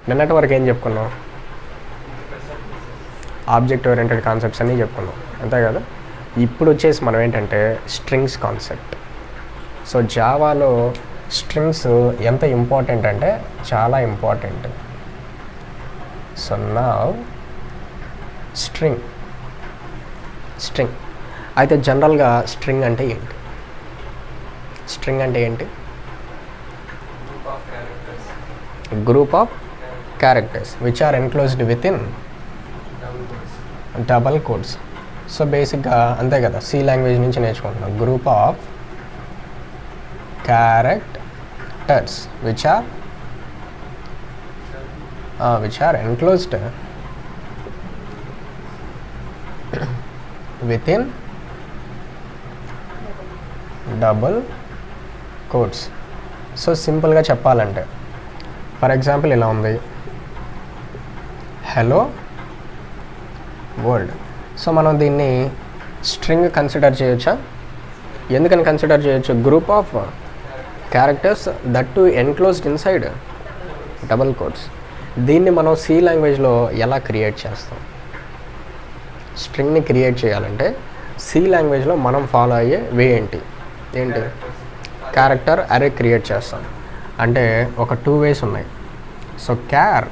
నిన్నటి వరకు ఏం చెప్పుకున్నాం? ఆబ్జెక్ట్ ఓరియంటెడ్ కాన్సెప్ట్స్ అన్నీ చెప్పుకున్నాం, అంతే కదా. ఇప్పుడు వచ్చేసి మనం ఏంటంటే స్ట్రింగ్స్ కాన్సెప్ట్. సో జావాలో స్ట్రింగ్స్ ఎంత ఇంపార్టెంట్ అంటే చాలా ఇంపార్టెంట్. సో నా స్ట్రింగ్ అయితే జనరల్గా స్ట్రింగ్ అంటే ఏంటి? స్ట్రింగ్ అంటే ఏంటి? Group of characters which are enclosed within double quotes. So బేసిక్గా అంతే కదా, సి లాంగ్వేజ్ నుంచి నేర్చుకుంటున్నాం. Group of characters which are enclosed within double quotes. So సింపుల్గా చెప్పాలంటే ఫర్ ఎగ్జాంపుల్ ఇలా ఉంది, హలో వరల్డ్. సో మనం దీన్ని స్ట్రింగ్ కన్సిడర్ చేయొచ్చా? ఎందుకని కన్సిడర్ చేయొచ్చు? Group of characters that to enclosed inside double codes. దీన్ని మనం సి లాంగ్వేజ్లో ఎలా క్రియేట్ చేస్తాం? స్ట్రింగ్ని క్రియేట్ చేయాలంటే సి లాంగ్వేజ్లో మనం ఫాలో అయ్యే వే ఏంటి? క్యారెక్టర్ అరే క్రియేట్ చేస్తాం. అంటే ఒక 2 ways ఉన్నాయి. సో క్యార్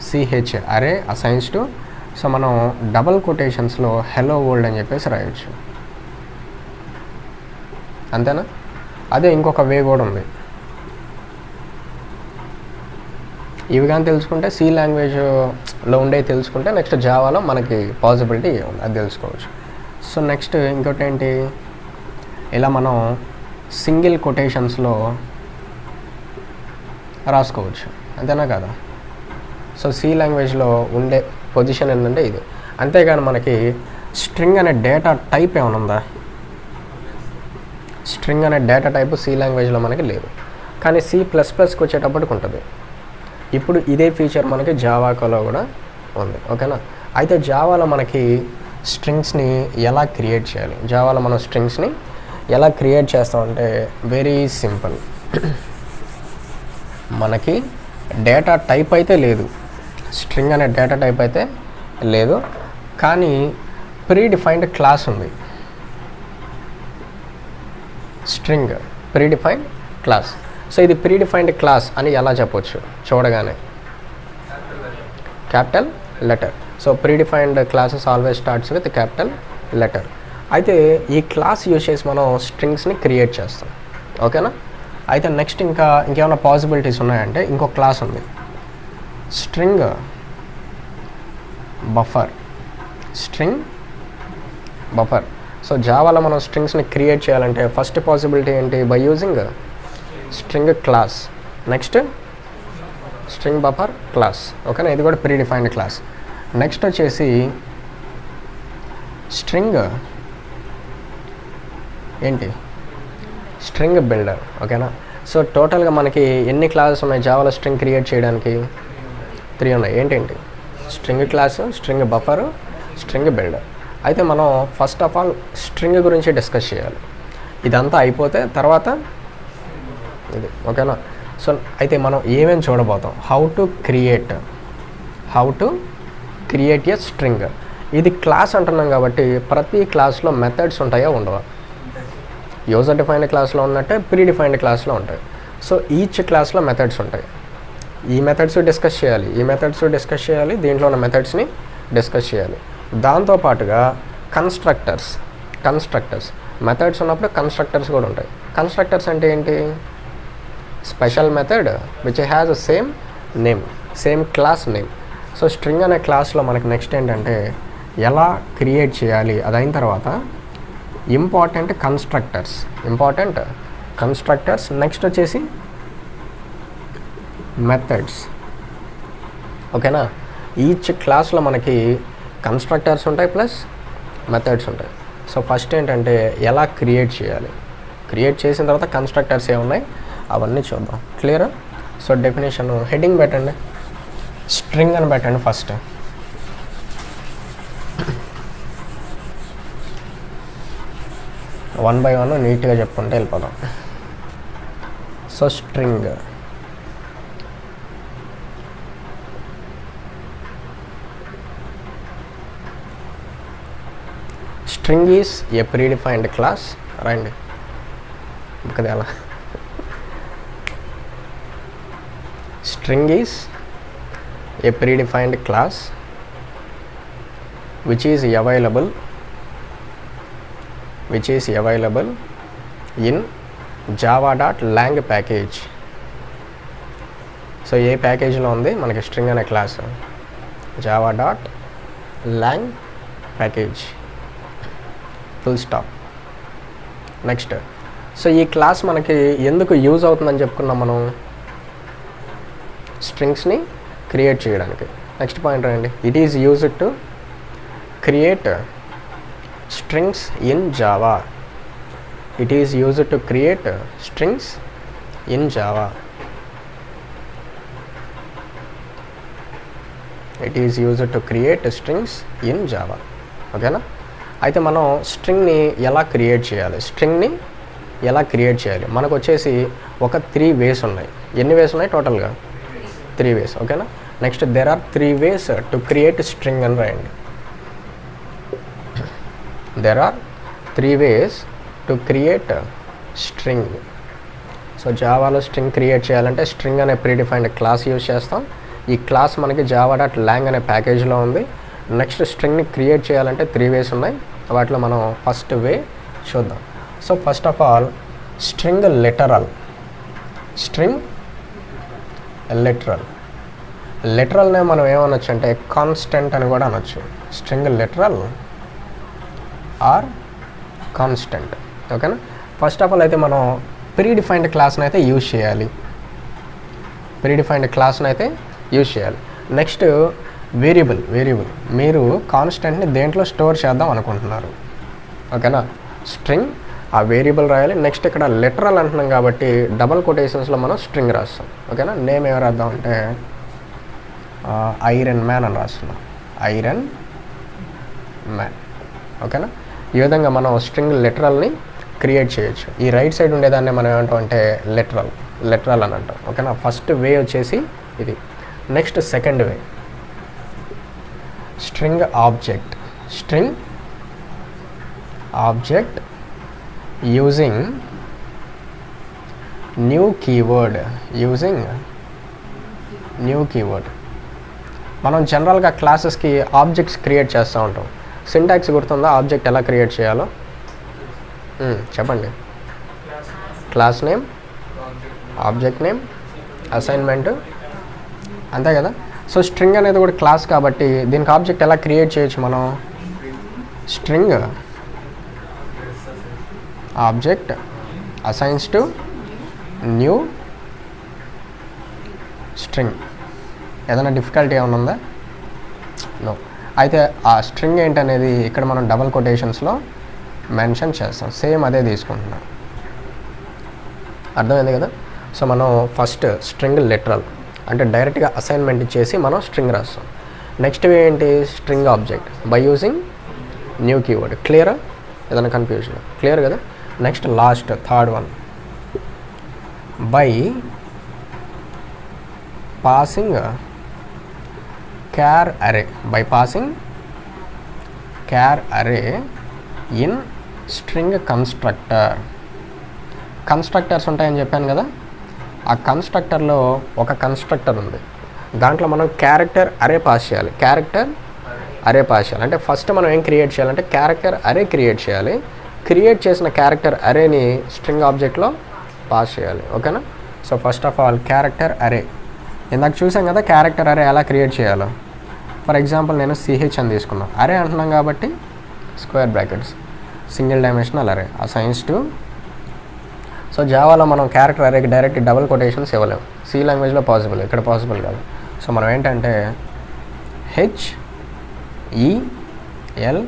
సిహెచ్ అరే అసైన్స్ టు, సో మనం డబల్ కొటేషన్స్లో హెలో వరల్డ్ అని చెప్పేసి రాయొచ్చు, అంతేనా? అదే ఇంకొక వే కూడా ఉంది. ఇవి కానీ తెలుసుకుంటే సి లాంగ్వేజ్లో ఉండే తెలుసుకుంటే నెక్స్ట్ జావాలో మనకి పాసిబిలిటీ ఉంది, అది తెలుసుకోవచ్చు. సో నెక్స్ట్ ఇంకోటి ఏంటి, ఇలా మనం సింగిల్ కొటేషన్స్లో రాసుకోవచ్చు, అంతేనా కదా. సో సి లాంగ్వేజ్లో ఉండే పొజిషన్ ఏంటంటే ఇది. అంతేగాని మనకి స్ట్రింగ్ అనే డేటా టైప్ ఏమైనా ఉందా? స్ట్రింగ్ అనే డేటా టైప్ సి లాంగ్వేజ్లో మనకి లేదు, కానీ C++కి వచ్చేటప్పటికి ఉంటుంది. ఇప్పుడు ఇదే ఫీచర్ మనకి జావాలో కూడా ఉంది, ఓకేనా. అయితే జావాలో మనకి స్ట్రింగ్స్ని ఎలా క్రియేట్ చేయాలి? జావాలో మనం స్ట్రింగ్స్ని ఎలా క్రియేట్ చేస్తామంటే వెరీ సింపుల్. మనకి డేటా టైప్ అయితే లేదు, స్ట్రింగ్ అనే డేటా టైప్ అయితే లేదు, కానీ ప్రీ డిఫైన్డ్ క్లాస్ ఉంది. String pre defined class. So ఇది ప్రీ డిఫైన్డ్ క్లాస్ అని ఎలా చెప్పొచ్చు? చూడగానే capital letter. So pre defined classes always starts with capital letter. అయితే ఈ క్లాస్ యూజ్ చేసి మనం స్ట్రింగ్స్ని క్రియేట్ చేస్తాం, ఓకేనా. అయితే నెక్స్ట్ ఇంకేమైనా పాసిబిలిటీస్ ఉన్నాయంటే ఇంకో క్లాస్ ఉంది, స్ట్రింగ్ బఫర్. సో జావాలో మనం స్ట్రింగ్స్ని క్రియేట్ చేయాలంటే ఫస్ట్ పాసిబిలిటీ ఏంటి? By using string class, next string buffer class, ఓకేనా. ఇది కూడా ప్రీ డిఫైన్డ్ క్లాస్. నెక్స్ట్ వచ్చేసి స్ట్రింగ్ స్ట్రింగ్ బిల్డర్, ఓకేనా. సో టోటల్గా మనకి ఎన్ని క్లాసెస్ ఉన్నాయి జావాలో స్ట్రింగ్ క్రియేట్ చేయడానికి? 3 ఉన్నాయి. ఏంటేంటి? String class, string buffer, string builder. అయితే మనం ఫస్ట్ ఆఫ్ ఆల్ స్ట్రింగ్ గురించి డిస్కస్ చేయాలి. ఇదంతా అయిపోతే తర్వాత ఇది, ఓకేనా. సో అయితే మనం ఏమేమి చూడబోతాం? How to create a string. ఇది క్లాస్ అంటున్నాం కాబట్టి ప్రతి క్లాస్లో మెథడ్స్ ఉంటాయా ఉండవా? యూజర్ డిఫైన్డ్ క్లాస్లో ఉన్నట్టే ప్రీ డిఫైన్డ్ క్లాస్లో ఉంటాయి. సో ఈచ్ క్లాస్లో మెథడ్స్ ఉంటాయి. ఈ మెథడ్స్ డిస్కస్ చేయాలి, దీంట్లో ఉన్న మెథడ్స్ని డిస్కస్ చేయాలి. దాంతోపాటుగా కన్స్ట్రక్టర్స్ మెథడ్స్ ఉన్నప్పుడు కన్స్ట్రక్టర్స్ కూడా ఉంటాయి. కన్స్ట్రక్టర్స్ అంటే ఏంటి? Special method which has a same class name. So string అనే క్లాస్లో మనకి నెక్స్ట్ ఏంటంటే ఎలా క్రియేట్ చేయాలి, అదైన తర్వాత ఇంపార్టెంట్ కన్స్ట్రక్టర్స్. నెక్స్ట్ వచ్చేసి మెథడ్స్, ఓకేనా. ఈచ్ క్లాస్లో మనకి కన్స్ట్రక్టర్స్ ఉంటాయి ప్లస్ మెథడ్స్ ఉంటాయి. సో ఫస్ట్ ఏంటంటే ఎలా క్రియేట్ చేయాలి, క్రియేట్ చేసిన తర్వాత కన్స్ట్రక్టర్స్ ఏమున్నాయి అవన్నీ చూద్దాం, క్లియరా. సో డెఫినేషన్ హెడ్డింగ్ పెట్టండి, స్ట్రింగ్ అని పెట్టండి ఫస్ట్. వన్ బై వన్ నీట్గా చెప్పుకుంటే వెళ్ళిపోదాం. So string string is a predefined class. రండి కదా ఎలా. String is a predefined class which is available in java.lang package. So ఏ ప్యాకేజ్లో ఉంది మనకి స్ట్రింగ్ అనే class? java.lang package, full stop. Next, so ఈ క్లాస్ మనకి ఎందుకు యూజ్ అవుతుందని చెప్పుకున్నాం మనం? స్ట్రింగ్స్ని క్రియేట్ చేయడానికి. నెక్స్ట్ పాయింట్ రండి. It is used to create strings in Java. It is used to create strings in Java. It is used to create strings in Java. ఓకేనా? అయితే మనం స్ట్రింగ్ని ఎలా క్రియేట్ చేయాలి? మనకు వచ్చేసి ఒక 3 ways ఉన్నాయి. ఎన్ని వేస్ ఉన్నాయి టోటల్గా? 3 ways. ఓకేనా? Next, there are 3 ways to create string అని రాయండి. There are 3 ways to create string. So జావాలో స్ట్రింగ్ క్రియేట్ చేయాలంటే స్ట్రింగ్ అనే ప్రీడిఫైన్డ్ క్లాస్ యూజ్ చేస్తాం. ఈ క్లాస్ మనకి java.lang అనే ప్యాకేజ్లో ఉంది. నెక్స్ట్, స్ట్రింగ్ని క్రియేట్ చేయాలంటే 3 ways ఉన్నాయి. వాటిలో మనం ఫస్ట్ వే చూద్దాం. So first of all, string లిటరల్నే మనం ఏమనొచ్చు అంటే కాన్స్టెంట్ అని కూడా అనొచ్చు. String literal or constant. ఓకేనా? ఫస్ట్ ఆఫ్ ఆల్ అయితే మనం ప్రీడిఫైన్డ్ క్లాస్ని అయితే యూజ్ చేయాలి. Next, variable. మీరు కాన్స్టెంట్ని దేంట్లో స్టోర్ చేద్దాం అనుకుంటున్నారు? ఓకేనా? స్ట్రింగ్, ఆ వేరియబుల్ రాయాలి. నెక్స్ట్, ఇక్కడ లిటరల్ అంటున్నాం కాబట్టి డబల్ కొటేషన్స్లో మనం స్ట్రింగ్ రాస్తాం. ఓకేనా? నేమ్ ఏమి రాద్దాం అంటే ఐరన్ మ్యాన్ అని రాస్తున్నాం. Iron man. ఓకేనా? ఈ విధంగా మనం స్ట్రింగ్ లిటరల్ని క్రియేట్ చేయొచ్చు. ఈ రైట్ సైడ్ ఉండేదాన్ని మనం ఏమంటాం అంటే లిటరల్ అని అంటాం. ఓకేనా? ఫస్ట్ వే వచ్చేసి ఇది. Next, second way, string object using new keyword. మనం జనరల్గా క్లాసెస్కి ఆబ్జెక్ట్స్ క్రియేట్ చేస్తూ ఉంటాం. సింటాక్స్ గుర్తుందా? ఆబ్జెక్ట్ ఎలా క్రియేట్ చేయాలో చెప్పండి. Class name, object name, assignment, అంతే కదా? సో స్ట్రింగ్ అనేది కూడా క్లాస్ కాబట్టి దీనికి ఆబ్జెక్ట్ ఎలా క్రియేట్ చేయొచ్చు మనం? String object assigns to new string. ఏదైనా డిఫికల్టీ ఏమైనా ఉందా? నో. అయితే ఆ స్ట్రింగ్ ఏంటనేది ఇక్కడ మనం డబల్ కొటేషన్స్లో మెన్షన్ చేస్తాం. సేమ్ అదే తీసుకుంటున్నాం. అర్థమైంది కదా? సో మనం ఫస్ట్ స్ట్రింగ్ లిటరల్ అంటే డైరెక్ట్గా అసైన్మెంట్ ఇచ్చేసి మనం స్ట్రింగ్ రాస్తాం. నెక్స్ట్ ఏంటి? String object by using new keyword. క్లియరా? ఏదైనా కన్ఫ్యూజన్? క్లియర్ కదా? Next, last third one, by passing char array in string constructors ఉంటాయని చెప్పాను కదా. ఆ కన్స్ట్రక్టర్లో ఒక కన్స్ట్రక్టర్ ఉంది. దాంట్లో మనం క్యారెక్టర్ అరే పాస్ చేయాలి. అంటే ఫస్ట్ మనం ఏం క్రియేట్ చేయాలంటే క్యారెక్టర్ అరే క్రియేట్ చేయాలి. క్రియేట్ చేసిన క్యారెక్టర్ అరేని స్ట్రింగ్ ఆబ్జెక్ట్లో పాస్ చేయాలి. ఓకేనా? So first of all character అరే. ఇందాక చూసాం కదా క్యారెక్టర్ అరే ఎలా క్రియేట్ చేయాలో. ఫర్ ఎగ్జాంపుల్ నేను సిహెచ్ అని తీసుకున్నాను. అరే అంటున్నాం కాబట్టి square brackets, single dimensional array assigns to. So జావాలో మనం క్యారెక్టర్ అరేకి డైరెక్ట్ డబుల్ కొటేషన్స్ ఇవ్వలేము. సి లాంగ్వేజ్లో పాసిబుల్, ఇక్కడ పాసిబుల్ కాదు. సో మనం ఏంటంటే HELLO.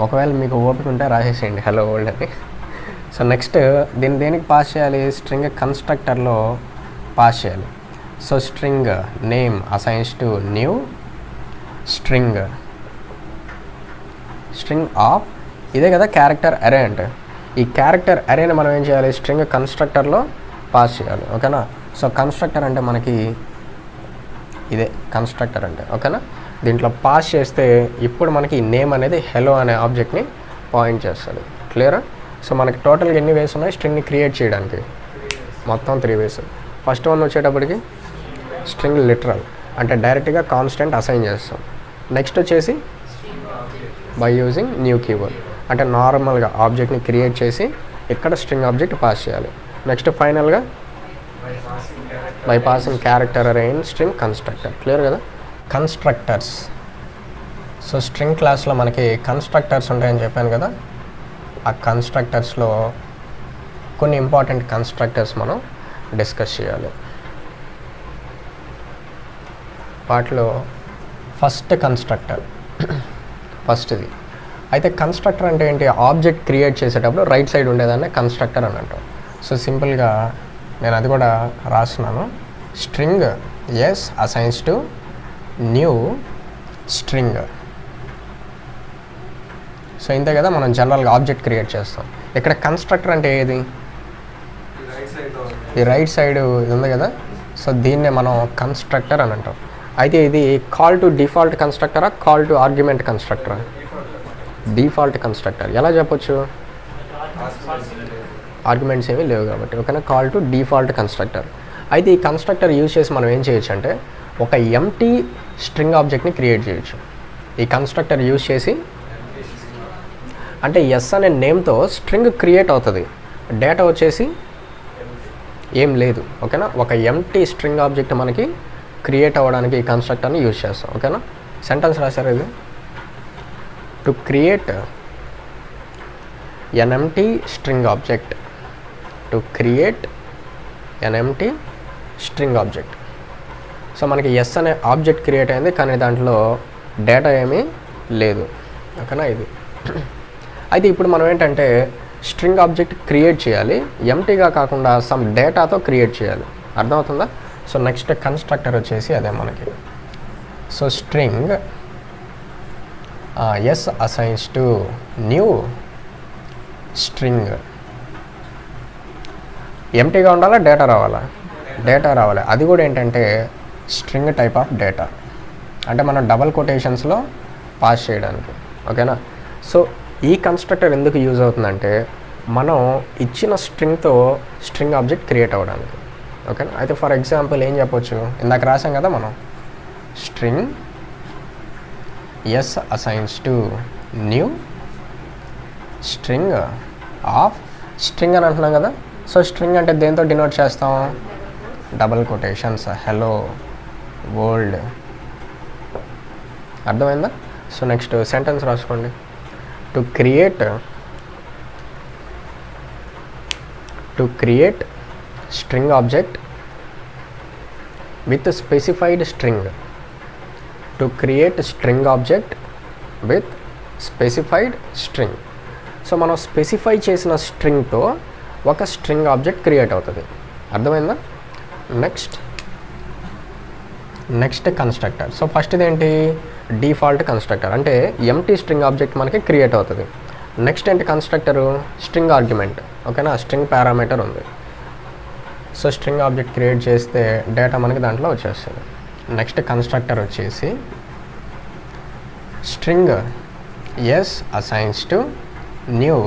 ఒకవేళ మీకు ఓపిక ఉంటే రాసేసేయండి హలో వరల్డ్ అని. సో నెక్స్ట్ దేనికి పాస్ చేయాలి? స్ట్రింగ్ కన్స్ట్రక్టర్లో పాస్ చేయాలి. So string name assigns to new string of. ఇదే కదా క్యారెక్టర్ అరే అంటే. ఈ క్యారెక్టర్ అరేని మనం ఏం చేయాలి? స్ట్రింగ్ కన్స్ట్రక్టర్లో పాస్ చేయాలి. ఓకేనా? సో కన్స్ట్రక్టర్ అంటే మనకి ఇదే కన్స్ట్రక్టర్ అంటే. ఓకేనా? దీంట్లో పాస్ చేస్తే ఇప్పుడు మనకి నేమ్ అనేది హెలో అనే ఆబ్జెక్ట్ని పాయింట్ చేస్తుంది. క్లియరా? సో మనకి టోటల్గా ఎన్ని వేస్ ఉన్నాయి స్ట్రింగ్ని క్రియేట్ చేయడానికి? మొత్తం 3 వేస్. ఫస్ట్ వన్ వచ్చేటప్పటికి స్ట్రింగ్ లిటరల్, అంటే డైరెక్ట్గా కాన్స్టెంట్ అసైన్ చేస్తాం. నెక్స్ట్ వచ్చేసి బై యూజింగ్ న్యూ కీవర్డ్, అంటే నార్మల్గా ఆబ్జెక్ట్ని క్రియేట్ చేసి ఇక్కడ స్ట్రింగ్ ఆబ్జెక్ట్ పాస్ చేయాలి. నెక్స్ట్ ఫైనల్గా బై పాసింగ్ క్యారెక్టర్ అరే ఇన్ స్ట్రింగ్ కన్స్ట్రక్టర్. క్లియర్ కదా? కన్స్ట్రక్టర్స్. సో స్ట్రింగ్ క్లాస్లో మనకి కన్స్ట్రక్టర్స్ ఉంటాయని చెప్పాను కదా, ఆ కన్స్ట్రక్టర్స్లో కొన్ని ఇంపార్టెంట్ కన్స్ట్రక్టర్స్ మనం డిస్కస్ చేయాలి. వాటిలో ఫస్ట్ కన్స్ట్రక్టర్, ఫస్ట్ది. అయితే కన్స్ట్రక్టర్ అంటే ఏంటి? ఆబ్జెక్ట్ క్రియేట్ చేసేటప్పుడు రైట్ సైడ్ ఉండేదాన్ని కన్స్ట్రక్టర్ అని అంటాం. సో సింపుల్గా నేను అది కూడా రాస్తున్నాను. String s assigns to new string. So ఇంతే కదా మనం జనరల్గా ఆబ్జెక్ట్ క్రియేట్ చేస్తాం. ఇక్కడ కన్స్ట్రక్టర్ అంటే ఏది? ఈ రైట్ సైడ్ ఇది ఉంది కదా, సో దీన్నే మనం కన్స్ట్రక్టర్ అని అంటాం. అయితే ఇది కాల్ టు డిఫాల్ట్ కన్స్ట్రక్టరా, కాల్ టు ఆర్గ్యుమెంట్ కన్స్ట్రక్టరా? Default constructor. ఎలా చెప్పొచ్చు? ఆర్గ్యుమెంట్స్ ఏమీ లేవు కాబట్టి. ఓకేనా? Call to default constructor. అయితే ఈ కన్స్ట్రక్టర్ యూజ్ చేసి మనం ఏం చేయొచ్చు అంటే ఒక ఎంటీ స్ట్రింగ్ ఆబ్జెక్ట్ని క్రియేట్ చేయొచ్చు ఈ కన్స్ట్రక్టర్ యూజ్ చేసి. అంటే ఎస్ అనే నేమ్తో స్ట్రింగ్ క్రియేట్ అవుతుంది, డేటా వచ్చేసి ఏం లేదు. ఓకేనా? ఒక ఎంటీ స్ట్రింగ్ ఆబ్జెక్ట్ మనకి క్రియేట్ అవ్వడానికి ఈ కన్స్ట్రక్టర్ని యూజ్ చేస్తాం. ఓకేనా? సెంటెన్స్ రాశారు ఇది. To create N empty string object, to create N empty string object. So మనకి ఎస్ అనే ఆబ్జెక్ట్ క్రియేట్ అయింది, కానీ దాంట్లో డేటా ఏమీ లేదు. ఓకేనా? ఇది. అయితే ఇప్పుడు మనం ఏంటంటే స్ట్రింగ్ ఆబ్జెక్ట్ క్రియేట్ చేయాలి, ఎంటీగా కాకుండా సమ్ డేటాతో క్రియేట్ చేయాలి. అర్థమవుతుందా? సో నెక్స్ట్ కన్స్ట్రక్టర్ వచ్చేసి అదే మనకి. So string s assigns to new string. ఎంటీగా ఉండాలా, డేటా రావాలా? డేటా రావాలి. అది కూడా ఏంటంటే స్ట్రింగ్ టైప్ ఆఫ్ డేటా, అంటే మనం డబల్ కొటేషన్స్లో పాస్ చేయడానికి. ఓకేనా? సో ఈ కన్స్ట్రక్టర్ ఎందుకు యూజ్ అవుతుందంటే మనం ఇచ్చిన స్ట్రింగ్తో స్ట్రింగ్ ఆబ్జెక్ట్ క్రియేట్ అవ్వడానికి. ఓకేనా? అయితే ఫర్ ఎగ్జాంపుల్ ఏం చెప్పొచ్చు, ఇందాక రాసాం కదా మనం, string s assigns to new string of. String అని అంటున్నాం కదా, సో స్ట్రింగ్ అంటే దేంతో డినోట్ చేస్తాం? Double quotations, hello world. అర్థమైందా? సో నెక్స్ట్ సెంటెన్స్ రాసుకోండి. To create string object with specified string. To create string object with specified string. So మనం specify చేసిన స్ట్రింగ్తో ఒక స్ట్రింగ్ ఆబ్జెక్ట్ క్రియేట్ అవుతుంది. అర్థమైందా? Next constructor. సో ఫస్ట్ ఇదేంటి? డిఫాల్ట్ కన్స్ట్రక్టర్, అంటే ఎంటీ స్ట్రింగ్ ఆబ్జెక్ట్ మనకి క్రియేట్ అవుతుంది. నెక్స్ట్ ఏంటి కన్స్ట్రక్టరు? String argument. ఓకేనా? స్ట్రింగ్ పారామీటర్ ఉంది. సో స్ట్రింగ్ ఆబ్జెక్ట్ క్రియేట్ చేస్తే డేటా మనకి దాంట్లో వచ్చేస్తుంది. నెక్స్ట్ కన్స్ట్రక్టర్ వచ్చేసి string s assigns to new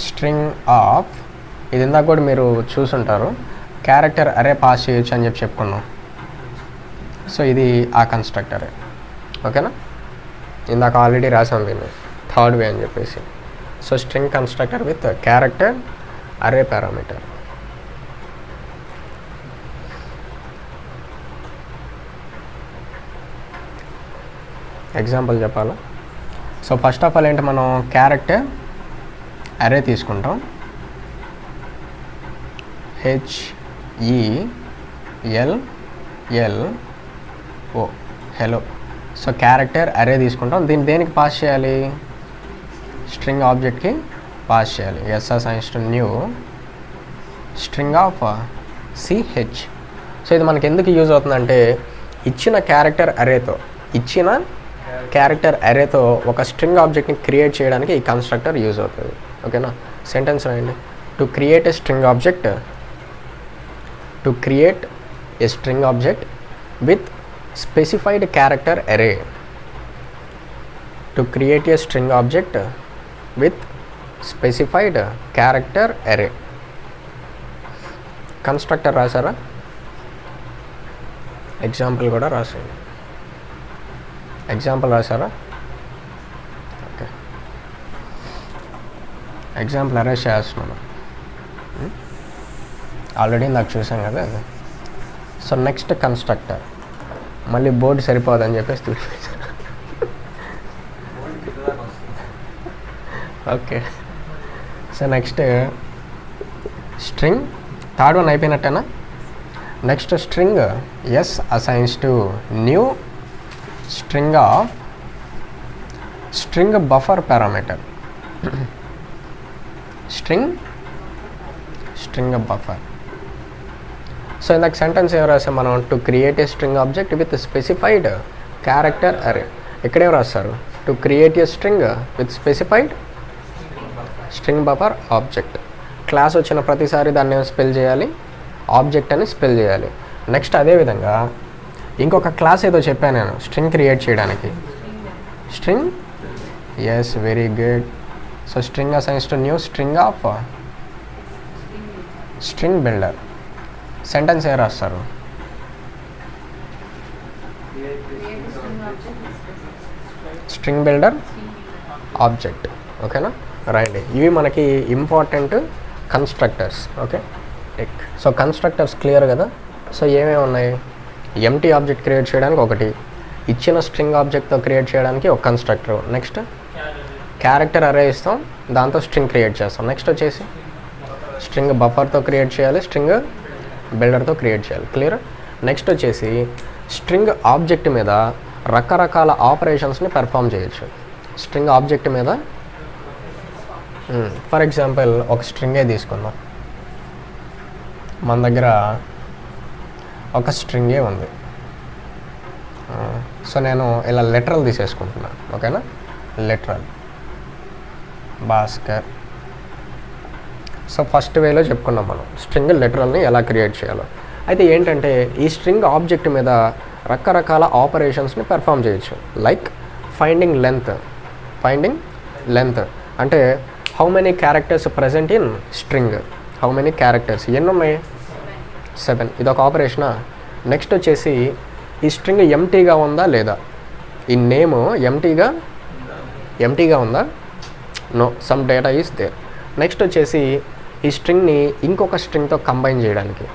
string of. ఇది ఇందాక కూడా మీరు చూసుంటారు, క్యారెక్టర్ అరే పాస్ చేయొచ్చు అని చెప్పుకున్నాం. సో ఇది ఆ కన్స్ట్రక్టరే. ఓకేనా? ఇందాక ఆల్రెడీ రాసాం దీన్ని, థర్డ్ వే అని చెప్పేసి. So string constructor with character అరే పారామీటర్. ఎగ్జాంపుల్ చెప్పాలా? సో ఫస్ట్ ఆఫ్ ఆల్ ఏంటి, మనం క్యారెక్టర్ అరే తీసుకుంటాం, HELLO, హెలో. సో క్యారెక్టర్ అరే తీసుకుంటాం, దీన్ని దేనికి పాస్ చేయాలి? స్ట్రింగ్ ఆబ్జెక్ట్కి పాస్ చేయాలి. S assigns to new string of CH. So ఇది మనకి ఎందుకు యూజ్ అవుతుందంటే ఇచ్చిన క్యారెక్టర్ అరేతో ఒక స్ట్రింగ్ ఆబ్జెక్ట్ని క్రియేట్ చేయడానికి ఈ కన్స్ట్రక్టర్ యూజ్ అవుతుంది. ఓకేనా? సెంటెన్స్ రాయండి. To create a string object with specified character array to create a string object with specified character array. Constructor రాసారా? ఎగ్జాంపుల్ కూడా రాసేయండి. ఎగ్జాంపుల్ రాసారా? ఓకే, ఎగ్జాంపుల్ అరేంజ్ చేస్తున్నాను. ఆల్రెడీ నాకు చూసాం కదా అది. సో నెక్స్ట్ కన్స్ట్రక్టర్, మళ్ళీ బోర్డు సరిపోదని చెప్పేసి చూపించాను. Okay, so next string, third one అయిపోయినట్టేనా? Next string s assigns to new string of string buffer parameter. String buffer. So ఇందాక సెంటెన్స్ ఏం రాసాం మనం? To create a string object with specified character array. ఇక్కడేం రాస్తారు? To create a string with specified string buffer object. Class వచ్చిన ప్రతిసారి దాన్ని spell చేయాలి, ఆబ్జెక్ట్ అని స్పెల్ చేయాలి. నెక్స్ట్ అదేవిధంగా ఇంకొక క్లాస్ ఏదో చెప్పాను నేను స్ట్రింగ్ క్రియేట్ చేయడానికి. String, yes, very good. So string assigns to new string of string builder. Sentence ఏ రాస్తారు? String builder object. ఓకేనా? రైట్. ఇవి మనకి important constructors. Okay, tech. So constructors clear కదా? సో ఏమేమి ఉన్నాయి? ఎంటీ ఆబ్జెక్ట్ క్రియేట్ చేయడానికి ఒకటి, ఇచ్చిన స్ట్రింగ్ ఆబ్జెక్ట్తో క్రియేట్ చేయడానికి ఒక కన్స్ట్రక్టర్. నెక్స్ట్ క్యారెక్టర్ అరే ఇస్తాం, దాంతో స్ట్రింగ్ క్రియేట్ చేస్తాం. నెక్స్ట్ వచ్చేసి స్ట్రింగ్ బఫర్తో క్రియేట్ చేయాలి, స్ట్రింగ్ బిల్డర్తో క్రియేట్ చేయాలి. క్లియర్? నెక్స్ట్ వచ్చేసి స్ట్రింగ్ ఆబ్జెక్ట్ మీద రకరకాల ఆపరేషన్స్ని పెర్ఫామ్ చేయొచ్చు. స్ట్రింగ్ ఆబ్జెక్ట్ మీద ఫర్ ఎగ్జాంపుల్ ఒక స్ట్రింగే తీసుకుందాం. మన దగ్గర ఒక స్ట్రింగే ఉంది. సో నేను ఇలా లెటరల్ తీసేసుకుంటున్నాను. ఓకేనా? లెటరల్ భాస్కర్. సో ఫస్ట్ వేలో చెప్పుకున్నాం మనం స్ట్రింగ్ లెటరల్ని ఎలా క్రియేట్ చేయాలో. అయితే ఏంటంటే ఈ స్ట్రింగ్ ఆబ్జెక్ట్ మీద రకరకాల ఆపరేషన్స్ని పెర్ఫామ్ చేయొచ్చు. లైక్ ఫైండింగ్ లెంత్ అంటే how many characters present in string. How many characters ఎన్ని ఉన్నాయి? 7. ఇదొక ఆపరేషనా? నెక్స్ట్ వచ్చేసి ఈ స్ట్రింగ్ ఎంటీగా ఉందా లేదా? ఈ నేమ్ ఎంటీగా ఉందా? No, some data is there. Next వచ్చేసి ఈ స్ట్రింగ్ని ఇంకొక స్ట్రింగ్తో కంబైన్ చేయడానికి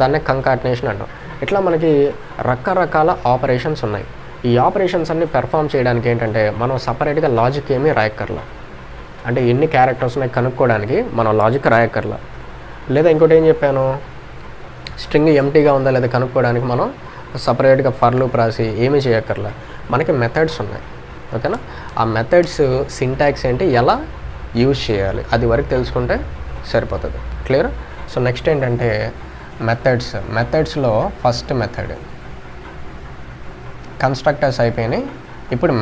దాన్నే కంకాటినేషన్ అంటాం. ఇట్లా మనకి రకరకాల ఆపరేషన్స్ ఉన్నాయి. ఈ ఆపరేషన్స్ అన్ని పెర్ఫామ్ చేయడానికి ఏంటంటే మనం సపరేట్గా లాజిక్ ఏమీ రాయక్కర్లా. అంటే ఎన్ని క్యారెక్టర్స్ ఉన్నాయి కనుక్కోవడానికి మనం లాజిక్ రాయక్కర్లా. లేదా ఇంకోటి ఏం చెప్పాను, స్ట్రింగ్ ఎంటీగా ఉందా లేదా కనుక్కోవడానికి మనం సపరేట్గా ఫర్ లూప్ రాసి ఏమీ చేయక్కర్లా. మనకి మెథడ్స్ ఉన్నాయి. ఓకేనా? ఆ మెథడ్స్ సింటాక్స్ ఏంటి, ఎలా యూజ్ చేయాలి, అది వరకు తెలుసుకుంటే సరిపోతుంది. క్లియర్? సో నెక్స్ట్ ఏంటంటే మెథడ్స్లో ఫస్ట్ మెథడ్ కన్స్ట్రక్టర్స్ అయిపోయినాయి. ఇప్పుడు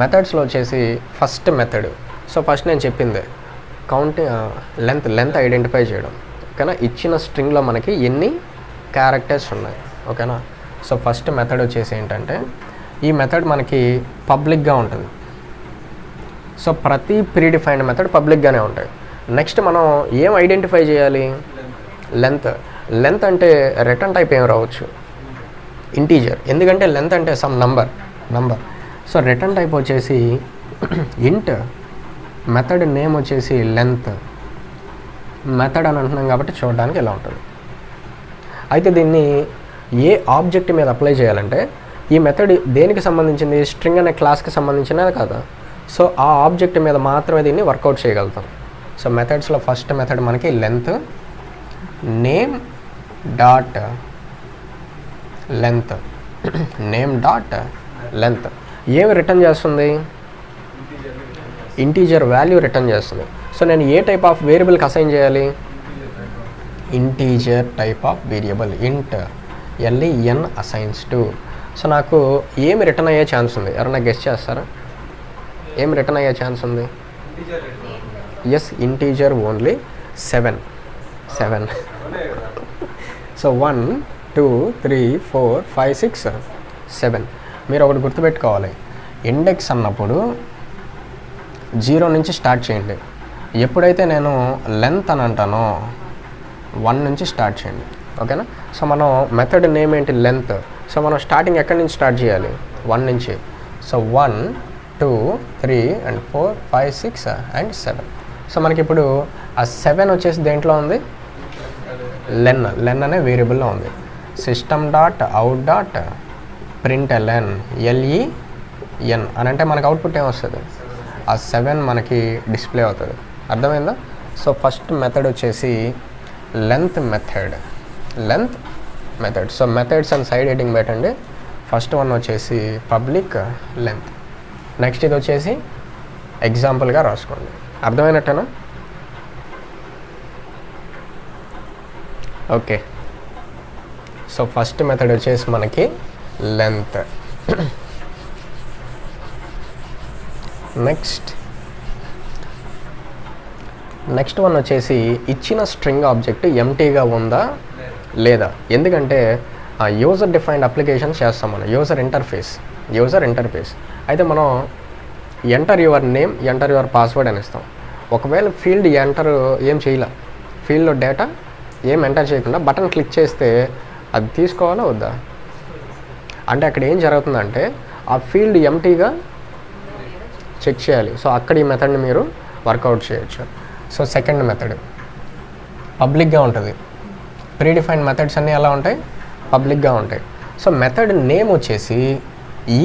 మెథడ్స్లో వచ్చేసి ఫస్ట్ మెథడ్. సో ఫస్ట్ నేను చెప్పింది లెంత్ ఐడెంటిఫై చేయడం. ఓకేనా? ఇచ్చిన స్ట్రింగ్లో మనకి ఎన్ని క్యారెక్టర్స్ ఉన్నాయి. ఓకేనా? సో ఫస్ట్ మెథడ్ వచ్చేసి ఏంటంటే ఈ మెథడ్ మనకి పబ్లిక్గా ఉంటుంది. సో ప్రతి ప్రీడిఫైన్డ్ మెథడ్ పబ్లిక్గానే ఉంటాయి. నెక్స్ట్ మనం ఏం ఐడెంటిఫై చేయాలి? లెంత్ అంటే రిటర్న్ టైప్ ఏం రావచ్చు? ఇంటీజర్. ఎందుకంటే లెంత్ అంటే some number. So return type వచ్చేసి ఇంట్, మెథడ్ నేమ్ వచ్చేసి లెంత్. మెథడ్ అని అంటున్నాం కాబట్టి చూడడానికి ఇలా ఉంటుంది. అయితే దీన్ని ఏ ఆబ్జెక్ట్ మీద అప్లై చేయాలంటే ఈ మెథడ్ దేనికి సంబంధించింది? స్ట్రింగ్ అనే క్లాస్కి సంబంధించినది కదా. సో ఆ ఆబ్జెక్ట్ మీద మాత్రమే దీన్ని వర్కౌట్ చేయగలుగుతాం. సో మెథడ్స్లో ఫస్ట్ మెథడ్ మనకి లెంత్, నేమ్ డాట్ లెంత్ ఏమి రిటర్న్ చేస్తుంది? ఇంటీజర్ వాల్యూ రిటర్న్ చేస్తుంది. సో నేను ఏ టైప్ ఆఫ్ వేరియబుల్కి అసైన్ చేయాలి? ఇంటీజర్ టైప్ ఆఫ్ వేరియబుల్ ఇంట్ LEN అసైన్స్ టు. సో నాకు ఏమి రిటర్న్ అయ్యే ఛాన్స్ ఉంది? ఎవరైనా గెస్ చేస్తారా? ఏం రిటర్న్ అయ్యే ఛాన్స్ ఉంది? Yes, integer only 7. సో 1, 2 3 4 5 6 7. మీరు ఒకటి గుర్తుపెట్టుకోవాలి, ఇండెక్స్ అన్నప్పుడు 0 నుంచి స్టార్ట్ చేయండి. ఎప్పుడైతే నేను లెంత్ అని అంటానో 1 నుంచి స్టార్ట్ చేయండి. ఓకేనా? సో మనం మెథడ్ నేమ్ ఏంటి? లెంత్. సో మనం స్టార్టింగ్ ఎక్కడి నుంచి స్టార్ట్ చేయాలి? 1 నుంచి. So 1 2 3 and 4 5 6 and 7. సో మనకి ఇప్పుడు ఆ 7 వచ్చేసి దేంట్లో ఉంది? లెన్ అనే వేరియబుల్లో ఉంది. System dot out dot println LEN అని అంటే మనకు అవుట్పుట్ ఏమొస్తుంది? ఆ 7 మనకి డిస్ప్లే అవుతుంది. అర్థమైందా? సో ఫస్ట్ మెథడ్ వచ్చేసి length method. So methods and side heading పెట్టండి. ఫస్ట్ వన్ వచ్చేసి పబ్లిక్ లెంత్. నెక్స్ట్ ఇది వచ్చేసి ఎగ్జాంపుల్గా రాసుకోండి. అర్థమైనట్టేనా? ఓకే. సో ఫస్ట్ మెథడ్ వచ్చేసి మనకి లెంత్. నెక్స్ట్ వన్ వచ్చేసి ఇచ్చిన స్ట్రింగ్ ఆబ్జెక్ట్ ఎంటీగా ఉందా లేదా. ఎందుకంటే యూజర్ డిఫైన్డ్ అప్లికేషన్స్ చేస్తాం మనం, యూజర్ ఇంటర్ఫేస్. అయితే మనం enter your name, enter your password అని ఇస్తాం. ఒకవేళ ఫీల్డ్ ఎంటర్ ఏం చేయలే, ఫీల్డ్లో డేటా ఏం ఎంటర్ చేయకుండా బటన్ క్లిక్ చేస్తే అది తీసుకోవాలా వద్దా? అంటే అక్కడ ఏం జరుగుతుందంటే ఆ ఫీల్డ్ ఎంటీగా చెక్ చేయాలి. సో అక్కడ ఈ మెథడ్ని మీరు వర్కౌట్ చేయొచ్చు. సో సెకండ్ మెథడ్ పబ్లిక్గా ఉంటుంది. ప్రీడిఫైన్డ్ మెథడ్స్ అన్నీ ఎలా ఉంటాయి? పబ్లిక్గా ఉంటాయి. సో మెథడ్ నేమ్ వచ్చేసి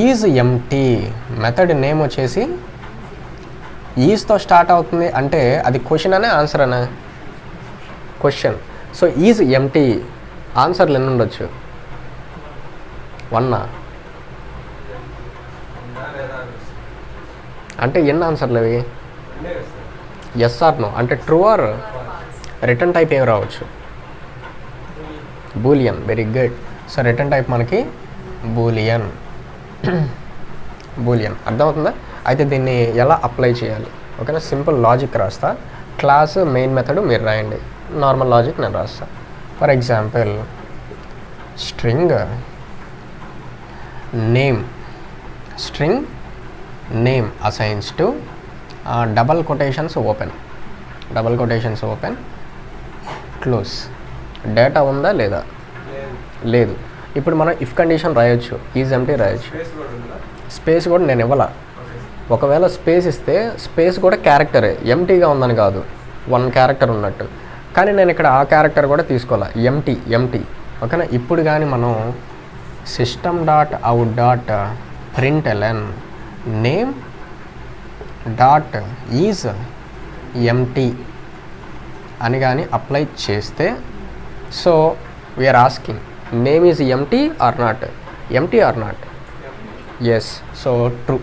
ఈజ్ ఎంటీ. మెథడ్ నేమ్ వచ్చేసి ఈజ్తో స్టార్ట్ అవుతుంది అంటే అది క్వశ్చన్ అనే ఆన్సర్ అనే? క్వశ్చన్. సో ఈజ్ ఎంటీ ఆన్సర్లు ఎన్ని ఉండొచ్చు? 1 అంటే ఎన్ని ఆన్సర్లు అవి? ఎస్ ఆర్ నో అంటే ట్రూ ఆర్ రిటర్న్ టైప్ ఏమి రావచ్చు? Boolean. Very good. So return type మనకి బూలియన్. అర్థమవుతుందా? అయితే దీన్ని ఎలా అప్లై చేయాలి? ఓకేనా? సింపుల్ లాజిక్ రాస్తా. క్లాస్ మెయిన్ మెథడ్ మీరు రాయండి, నార్మల్ లాజిక్ నేను రాస్తా. For example string name assigns to double quotations open close. Data ఉందా లేదా? లేదు. ఇప్పుడు మనం ఇఫ్ కండిషన్ రాయొచ్చు, ఈజ్ ఎంటీ రాయొచ్చు. స్పేస్ కూడా నేను ఇవ్వాల. ఒకవేళ స్పేస్ ఇస్తే స్పేస్ కూడా క్యారెక్టరే, ఎంటీగా ఉందని కాదు, 1 క్యారెక్టర్ ఉన్నట్టు. కానీ నేను ఇక్కడ ఆ క్యారెక్టర్ కూడా తీసుకోవాలా, ఎంటీ. ఓకేనా? ఇప్పుడు కానీ మనం system dot out dot println name dot is empty అని కానీ అప్లై చేస్తే, so we are asking name is empty or not? Yes. So true.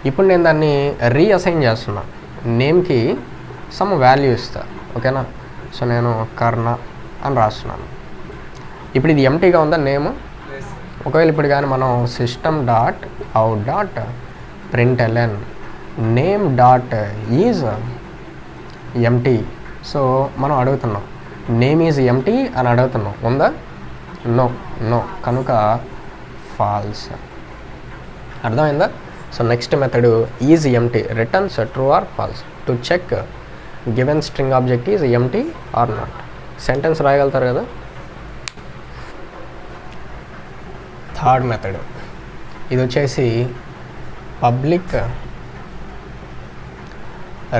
ఇప్పుడు నేను దాన్ని రీఅసైన్ చేస్తున్నా. నేమ్కి సమ్ వాల్యూ ఇస్తా. ఓకేనా? సో నేను కర్ణ అని రాస్తున్నాను. ఇప్పుడు ఇది ఎంటీగా ఉందా నేమ్? ఒకవేళ ఇప్పుడు కానీ మనం system dot out dot println name dot is empty. So మనం అడుగుతున్నాం నేమ్ ఈజ్ ఎంటీ అని అడుగుతున్నాం. ఉందా? నో. కనుక ఫాల్స్. అర్థమైందా? So next method is empty returns true or false to check given string object is empty or not. Sentence రాయగలుగుతారు కదా? Third method ఇది వచ్చేసి పబ్లిక్.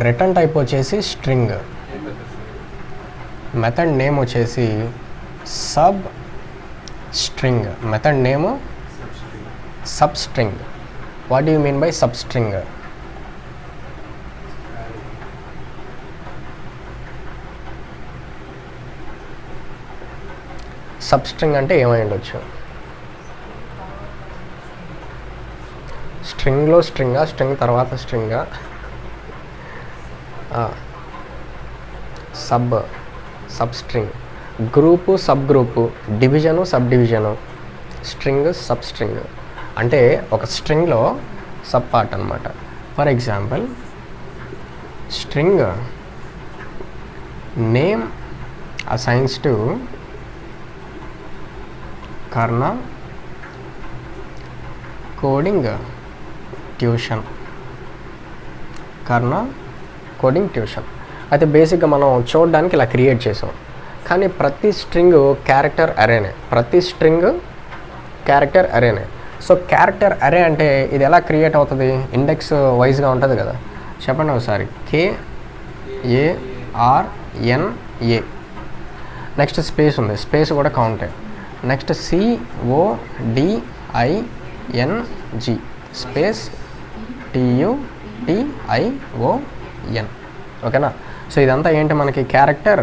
రిటర్న్ టైప్ వచ్చేసి స్ట్రింగ్. మెథడ్ నేమ్ వచ్చేసి sub string. Method name sub string. What do you mean by sub string? Sub string అంటే ఏమై ఉండొచ్చు? స్ట్రింగ్లో స్ట్రింగ్ తర్వాత స్ట్రింగా? Sub string. Group sub group, division sub division, string sub string అంటే ఒక స్ట్రింగ్లో సబ్ పార్ట్ అనమాట. For example string name assigns to Karna coding tuition. Karna coding tuition. అయితే బేసిక్గా మనం చూడడానికి ఇలా క్రియేట్ చేసాం, కానీ ప్రతి స్ట్రింగ్ క్యారెక్టర్ అరేనే, ప్రతి స్ట్రింగ్ క్యారెక్టర్ అరేనే. సో క్యారెక్టర్ అరే అంటే ఇది ఎలా క్రియేట్ అవుతుంది? ఇండెక్స్ వైజ్గా ఉంటుంది కదా. చెప్పండి ఒకసారి. KARNA. నెక్స్ట్ స్పేస్ ఉంది, స్పేస్ కూడా కౌంటే. Next CODING space TUTION. ఓకేనా? సో ఇదంతా ఏంటి మనకి? Character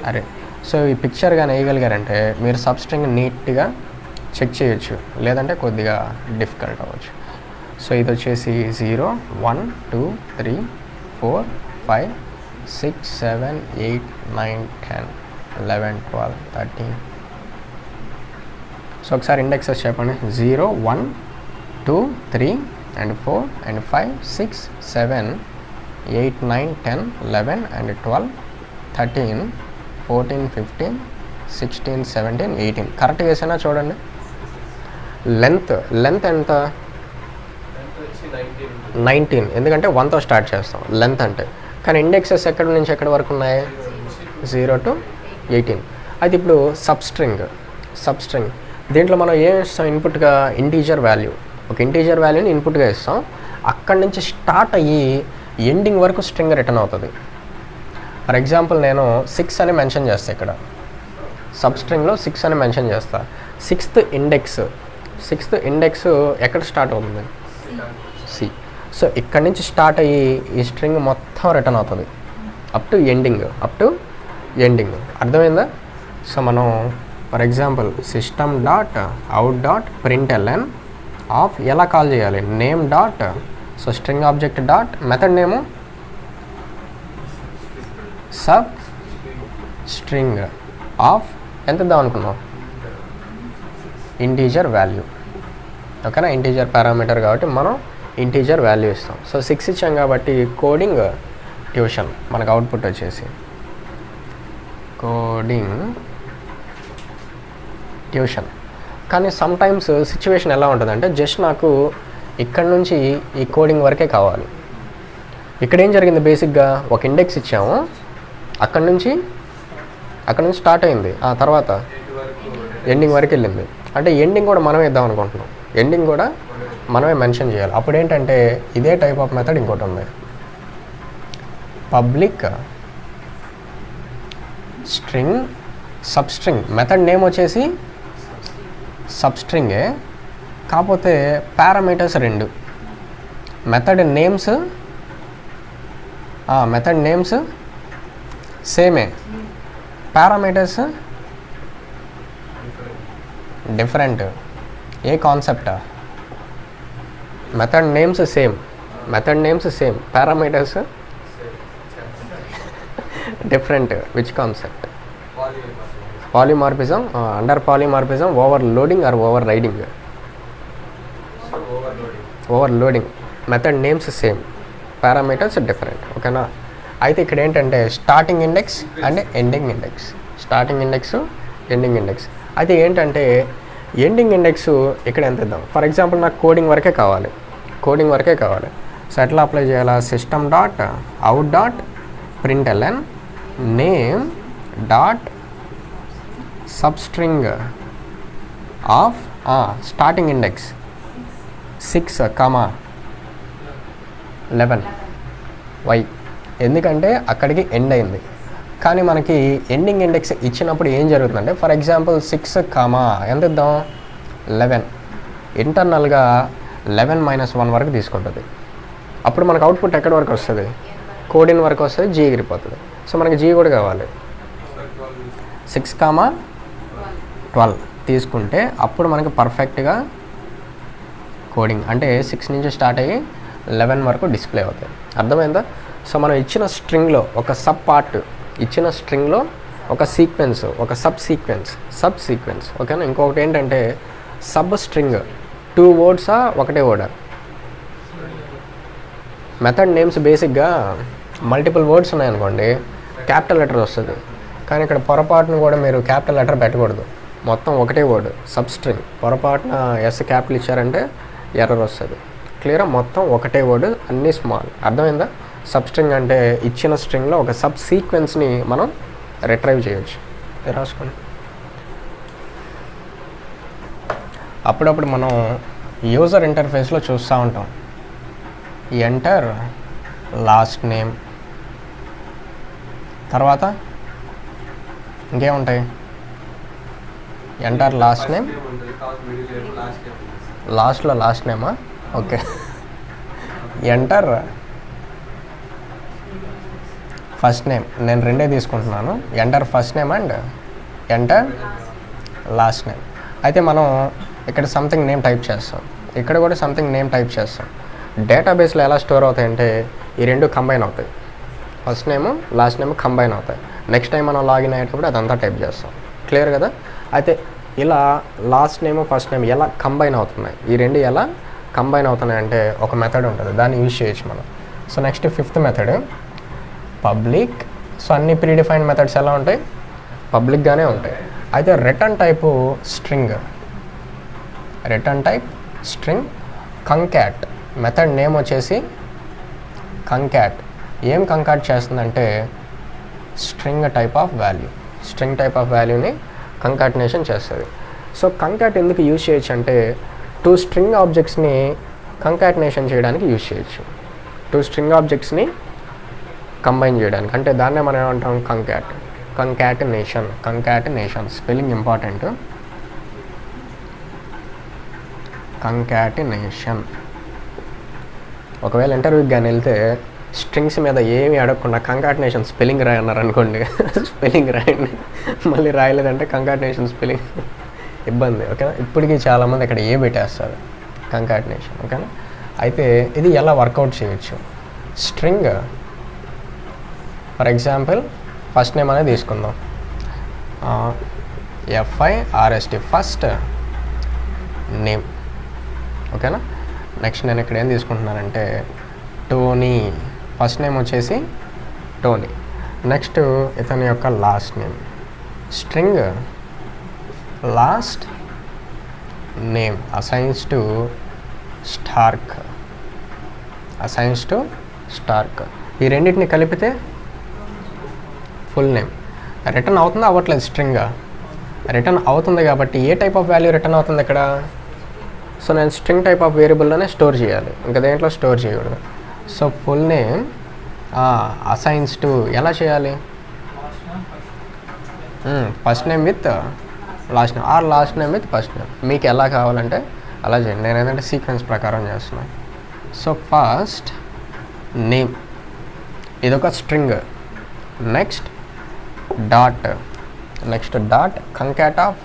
array. సో ఈ పిక్చర్ కానీ వేయగలిగారంటే మీరు సబ్స్ట్రింగ్ నీట్గా చెక్ చేయొచ్చు, లేదంటే కొద్దిగా డిఫికల్ట్ అవ్వచ్చు. సో ఇది వచ్చేసి 0 1 2 3 4 5 6 7 8 9 10 11 12 13. సో ఒకసారి ఇండెక్సెస్ చెప్పండి. 0 1 2 3 and 4 and 5 6 7 8 9 10 11 and 12 13 14 15 16 17 18. కరెక్ట్గా వేసినా చూడండి. లెంత్ ఎంత? 19, ఎందుకంటే 1తో స్టార్ట్ చేస్తాం లెంత్ అంటే. కానీ ఇండెక్సెస్ ఎక్కడి నుంచి ఎక్కడి వరకు ఉన్నాయి? 0 to 18. అయితే ఇప్పుడు సబ్స్ట్రింగ్ దీంట్లో మనం ఏం ఇస్తాం? ఇన్పుట్గా ఇంటీజర్ వాల్యూ. ఒక ఇంటీజర్ వాల్యూని ఇన్పుట్గా ఇస్తాం. అక్కడి నుంచి స్టార్ట్ అయ్యి ఎండింగ్ వరకు స్ట్రింగ్ రిటర్న్ అవుతుంది. ఫర్ ఎగ్జాంపుల్ నేను 6 అని మెన్షన్ చేస్తాను ఇక్కడ, సబ్స్ట్రింగ్లో 6 అని మెన్షన్ చేస్తా. సిక్స్త్ ఇండెక్స్ ఎక్కడ స్టార్ట్ అవుతుంది? C. సో ఇక్కడి నుంచి స్టార్ట్ అయ్యి ఈ స్ట్రింగ్ మొత్తం రిటర్న్ అవుతుంది అప్ టు ఎండింగ్. అర్థమైందా? సో మనం ఫర్ ఎగ్జాంపుల్ system.out.println ఆఫ్ ఎలా కాల్ చేయాలి? Name dot, so string object dot, method name sub string of ఎంత ఇద్దాం అనుకున్నాం? Integer value. ఓకేనా? ఇంటీజర్ పారామీటర్ కాబట్టి మనం ఇంటీజర్ వాల్యూ ఇస్తాం. సో 6 ఇచ్చాం కాబట్టి కోడింగ్ ట్యూషన్ మనకు అవుట్పుట్ వచ్చేసి కోడింగ్ ట్యూషన్. కానీ సమ్ టైమ్స్ సిచ్యువేషన్ ఎలా ఉంటుందంటే జస్ట్ నాకు ఇక్కడ నుంచి ఈ కోడింగ్ వరకే కావాలి. ఇక్కడ ఏం జరిగింది? బేసిక్గా ఒక ఇండెక్స్ ఇచ్చాము, అక్కడ నుంచి స్టార్ట్ అయింది, ఆ తర్వాత ఎండింగ్ వరకు వెళ్ళింది. అంటే ఎండింగ్ కూడా మనమే ఇద్దాం అనుకుంటున్నాం, ఎండింగ్ కూడా మనమే మెన్షన్ చేయాలి. అప్పుడు ఏంటంటే ఇదే టైప్ ఆఫ్ మెథడ్ ఇంకోటి ఉంది, public string substring. Method name వచ్చేసి సబ్స్ట్రింగే, కాకపోతే పారామీటర్స్ 2. మెథడ్ నేమ్స్ సేమే, పారామీటర్స్ డిఫరెంట్. ఏ కాన్సెప్టా? Method names same, parameters different. Which concept? Polymorphism. Under polymorphism overloading or overloading. Method names same, parameters different. ఓకేనా? అయితే ఇక్కడ ఏంటంటే starting index and ending index. అయితే ఏంటంటే ఎండింగ్ ఇండెక్స్ ఇక్కడ ఎంత ఇద్దాం? ఫర్ ఎగ్జాంపుల్ నాకు కోడింగ్ వరకే కావాలి. సో ఎట్లా అప్లై చేయాలా? system.out.println name dot substring of starting index 6, 11 y. ఎందుకంటే అక్కడికి ఎండ్ అయింది. కానీ మనకి ఎండింగ్ ఇండెక్స్ ఇచ్చినప్పుడు ఏం జరుగుతుందంటే ఫర్ ఎగ్జాంపుల్ 6, ఎంత ఇద్దాం? 11. ఇంటర్నల్గా 11 - 1 వరకు తీసుకుంటుంది. అప్పుడు మనకు అవుట్పుట్ ఎక్కడి వరకు వస్తుంది? కోడిన్ వరకు వస్తుంది, G ఎగిరిపోతుంది. సో మనకి G కూడా కావాలి. 6, 12 తీసుకుంటే అప్పుడు మనకి పర్ఫెక్ట్గా కోడింగ్ అంటే 6 నుంచి స్టార్ట్ అయ్యి 11 వరకు డిస్ప్లే అవుతాయి. అర్థమైందా? సో మనం ఇచ్చిన స్ట్రింగ్లో ఒక సబ్ పార్ట్, ఇచ్చిన స్ట్రింగ్లో ఒక సీక్వెన్స్, ఒక సబ్ సీక్వెన్స్. ఓకేనా? ఇంకొకటి ఏంటంటే సబ్ స్ట్రింగ్ 2 వర్డ్సా ఒకటే వర్డా? మెథడ్ నేమ్స్ బేసిక్గా మల్టిపుల్ వర్డ్స్ ఉన్నాయనుకోండి, క్యాపిటల్ లెటర్ వస్తుంది. కానీ ఇక్కడ పొరపాటును కూడా మీరు క్యాపిటల్ లెటర్ పెట్టకూడదు, మొత్తం ఒకటే వర్డ్ సబ్స్ట్రింగ్. పొరపాటున ఎస్ క్యాపిటల్ ఇచ్చారంటే ఎర్రర్ వస్తుంది. క్లియరా? మొత్తం ఒకటే వర్డ్, అన్నీ స్మాల్. అర్థమైందా? సబ్స్ట్రింగ్ అంటే ఇచ్చిన స్ట్రింగ్లో ఒక సబ్ సీక్వెన్స్ని మనం రిట్రైవ్ చేయొచ్చు. రాసుకోండి. అప్పుడప్పుడు మనం యూజర్ ఇంటర్ఫేస్లో చూస్తూ ఉంటాం, ఎంటర్ లాస్ట్ నేమ్, తర్వాత ఇంకేముంటాయి, ఎంటర్ లాస్ట్ నేమ్, లాస్ట్లో లాస్ట్ నేమా? ఓకే. ఎంటర్ ఫస్ట్ నేమ్, నేను రెండే తీసుకుంటున్నాను, enter first name and enter last name. అయితే మనం ఇక్కడ సంథింగ్ నేమ్ టైప్ చేస్తాం, ఇక్కడ కూడా సంథింగ్ నేమ్ టైప్ చేస్తాం. డేటాబేస్లో ఎలా స్టోర్ అవుతాయంటే ఈ రెండు కంబైన్ అవుతాయి, first name last name combine అవుతాయి. నెక్స్ట్ టైం మనం లాగిన్ అయ్యేటప్పుడు అదంతా టైప్ చేస్తాం. క్లియర్ కదా? అయితే ఇలా లాస్ట్ నేమ్ ఫస్ట్ నేమ్ ఎలా కంబైన్ అవుతున్నాయి, ఈ రెండు ఎలా కంబైన్ అవుతున్నాయి అంటే ఒక మెథడ్ ఉంటుంది, దాన్ని యూజ్ చేయొచ్చు మనం. So next 5th method public. So అన్ని ప్రీడిఫైన్డ్ మెథడ్స్ ఎలా ఉంటాయి, పబ్లిక్గానే ఉంటాయి. అయితే return type string, return type string. Concat method name వచ్చేసి కంకాట్. ఏం కంకాట్ చేస్తుందంటే string type of value, string type of వాల్యూని కంకాటినేషన్ చేస్తుంది. సో కంకాట్ ఎందుకు యూజ్ చేయొచ్చు అంటే 2 స్ట్రింగ్ ఆబ్జెక్ట్స్ని కంకాటినేషన్ చేయడానికి యూజ్ చేయొచ్చు, 2 స్ట్రింగ్ ఆబ్జెక్ట్స్ని కంబైన్ చేయడానికి. అంటే దాన్నే మనం ఏమంటాం, concat, concatenation. Concatenation spelling important, concatenation. ఒకవేళ ఇంటర్వ్యూకి కానీ వెళ్తే స్ట్రింగ్స్ మీద ఏమి అడగకుండా కంకాటినేషన్ స్పెల్లింగ్ రాయన్నారు అనుకోండి, స్పెల్లింగ్ రాయండి, మళ్ళీ రాయలేదంటే కంకాటినేషన్ స్పెల్లింగ్ ఇబ్బంది. ఓకేనా? ఇప్పటికీ చాలామంది ఇక్కడ ఏ పెట్టేస్తారు, కంకాటినేషన్. ఓకేనా? అయితే ఇది ఎలా వర్కౌట్ చేయొచ్చు, string for example first name అనేది తీసుకుందాం, FIRST ఫస్ట్ నేమ్. ఓకేనా? నెక్స్ట్ నేను ఇక్కడ ఏం తీసుకుంటున్నానంటే టోనీ, ఫస్ట్ నేమ్ వచ్చేసి టోనీ. నెక్స్ట్ ఇతని యొక్క last name, string last name assigns to Stark, assigns to Stark. ఈ రెండింటిని కలిపితే ఫుల్ నేమ్. రిటర్న్ అవుతుందా అవ్వట్లేదు, స్ట్రింగ్ రిటర్న్ అవుతుంది కాబట్టి ఏ టైప్ ఆఫ్ వాల్యూ రిటర్న్ అవుతుంది ఇక్కడ. సో నేను స్ట్రింగ్ టైప్ ఆఫ్ వేరియబుల్లోనే స్టోర్ చేయాలి, ఇంకా దేంట్లో స్టోర్ చేయకూడదు. So full name assigns to ఎలా చేయాలి, first name with last name or last name with first name, మీకు ఎలా కావాలంటే అలా చేయండి. నేను ఏంటంటే సీక్వెన్స్ ప్రకారం చేస్తున్నాను. సో ఫస్ట్ నేమ్ ఇదొక string, next dot, next dot concat of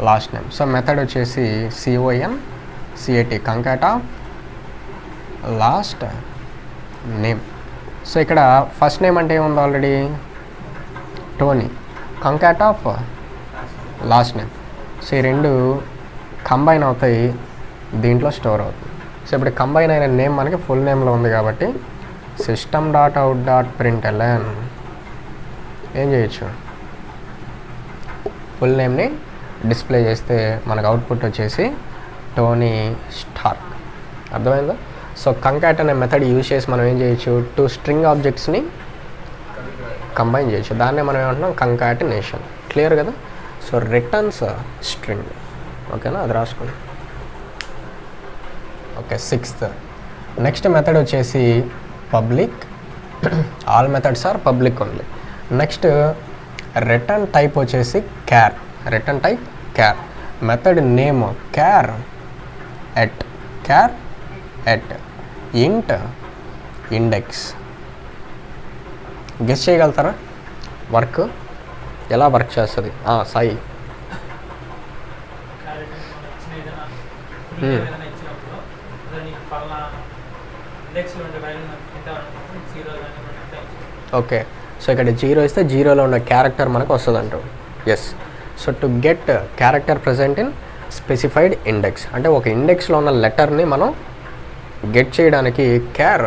last name. So method వచ్చేసి CONCAT, concat of last name. So ఇక్కడ ఫస్ట్ నేమ్ అంటే ఏముంది already, Tony, concat of last name. So ఈ రెండు కంబైన్ అవుతాయి, దీంట్లో స్టోర్ అవుతుంది. సో ఇప్పుడు కంబైన్ అయిన నేమ్ మనకి ఫుల్ నేమ్లో ఉంది కాబట్టి system.out.println ఏం చేయొచ్చు, ఫుల్ నేమ్ని డిస్ప్లే చేస్తే మనకు అవుట్పుట్ వచ్చేసి టోనీ స్టార్క్. అర్థమైందా? సో కంకాట్ అనే మెథడ్ యూజ్ చేసి మనం ఏం చేయొచ్చు, 2 స్ట్రింగ్ ఆబ్జెక్ట్స్ని కంబైన్ చేయొచ్చు, దాన్నే మనం ఏమంటున్నాం, కంకాటినేషన్. క్లియర్ కదా? So returns string. ఓకేనా? అది రాసుకోండి. ఓకే, 6th నెక్స్ట్ మెథడ్ వచ్చేసి public. All methods are public only. Next return type వచ్చేసి char, return type char. Method name char at int index. Guess చేయగలుగుతారా వర్క్ ఎలా వర్క్ చేస్తుంది? Sai okay. So ఇక్కడ 0 ఇస్తే 0లో ఉన్న క్యారెక్టర్ మనకు వస్తుంది అంటాం. Yes. So to get character present in specified index, అంటే ఒక ఇండెక్స్లో ఉన్న లెటర్ని మనం గెట్ చేయడానికి క్యార్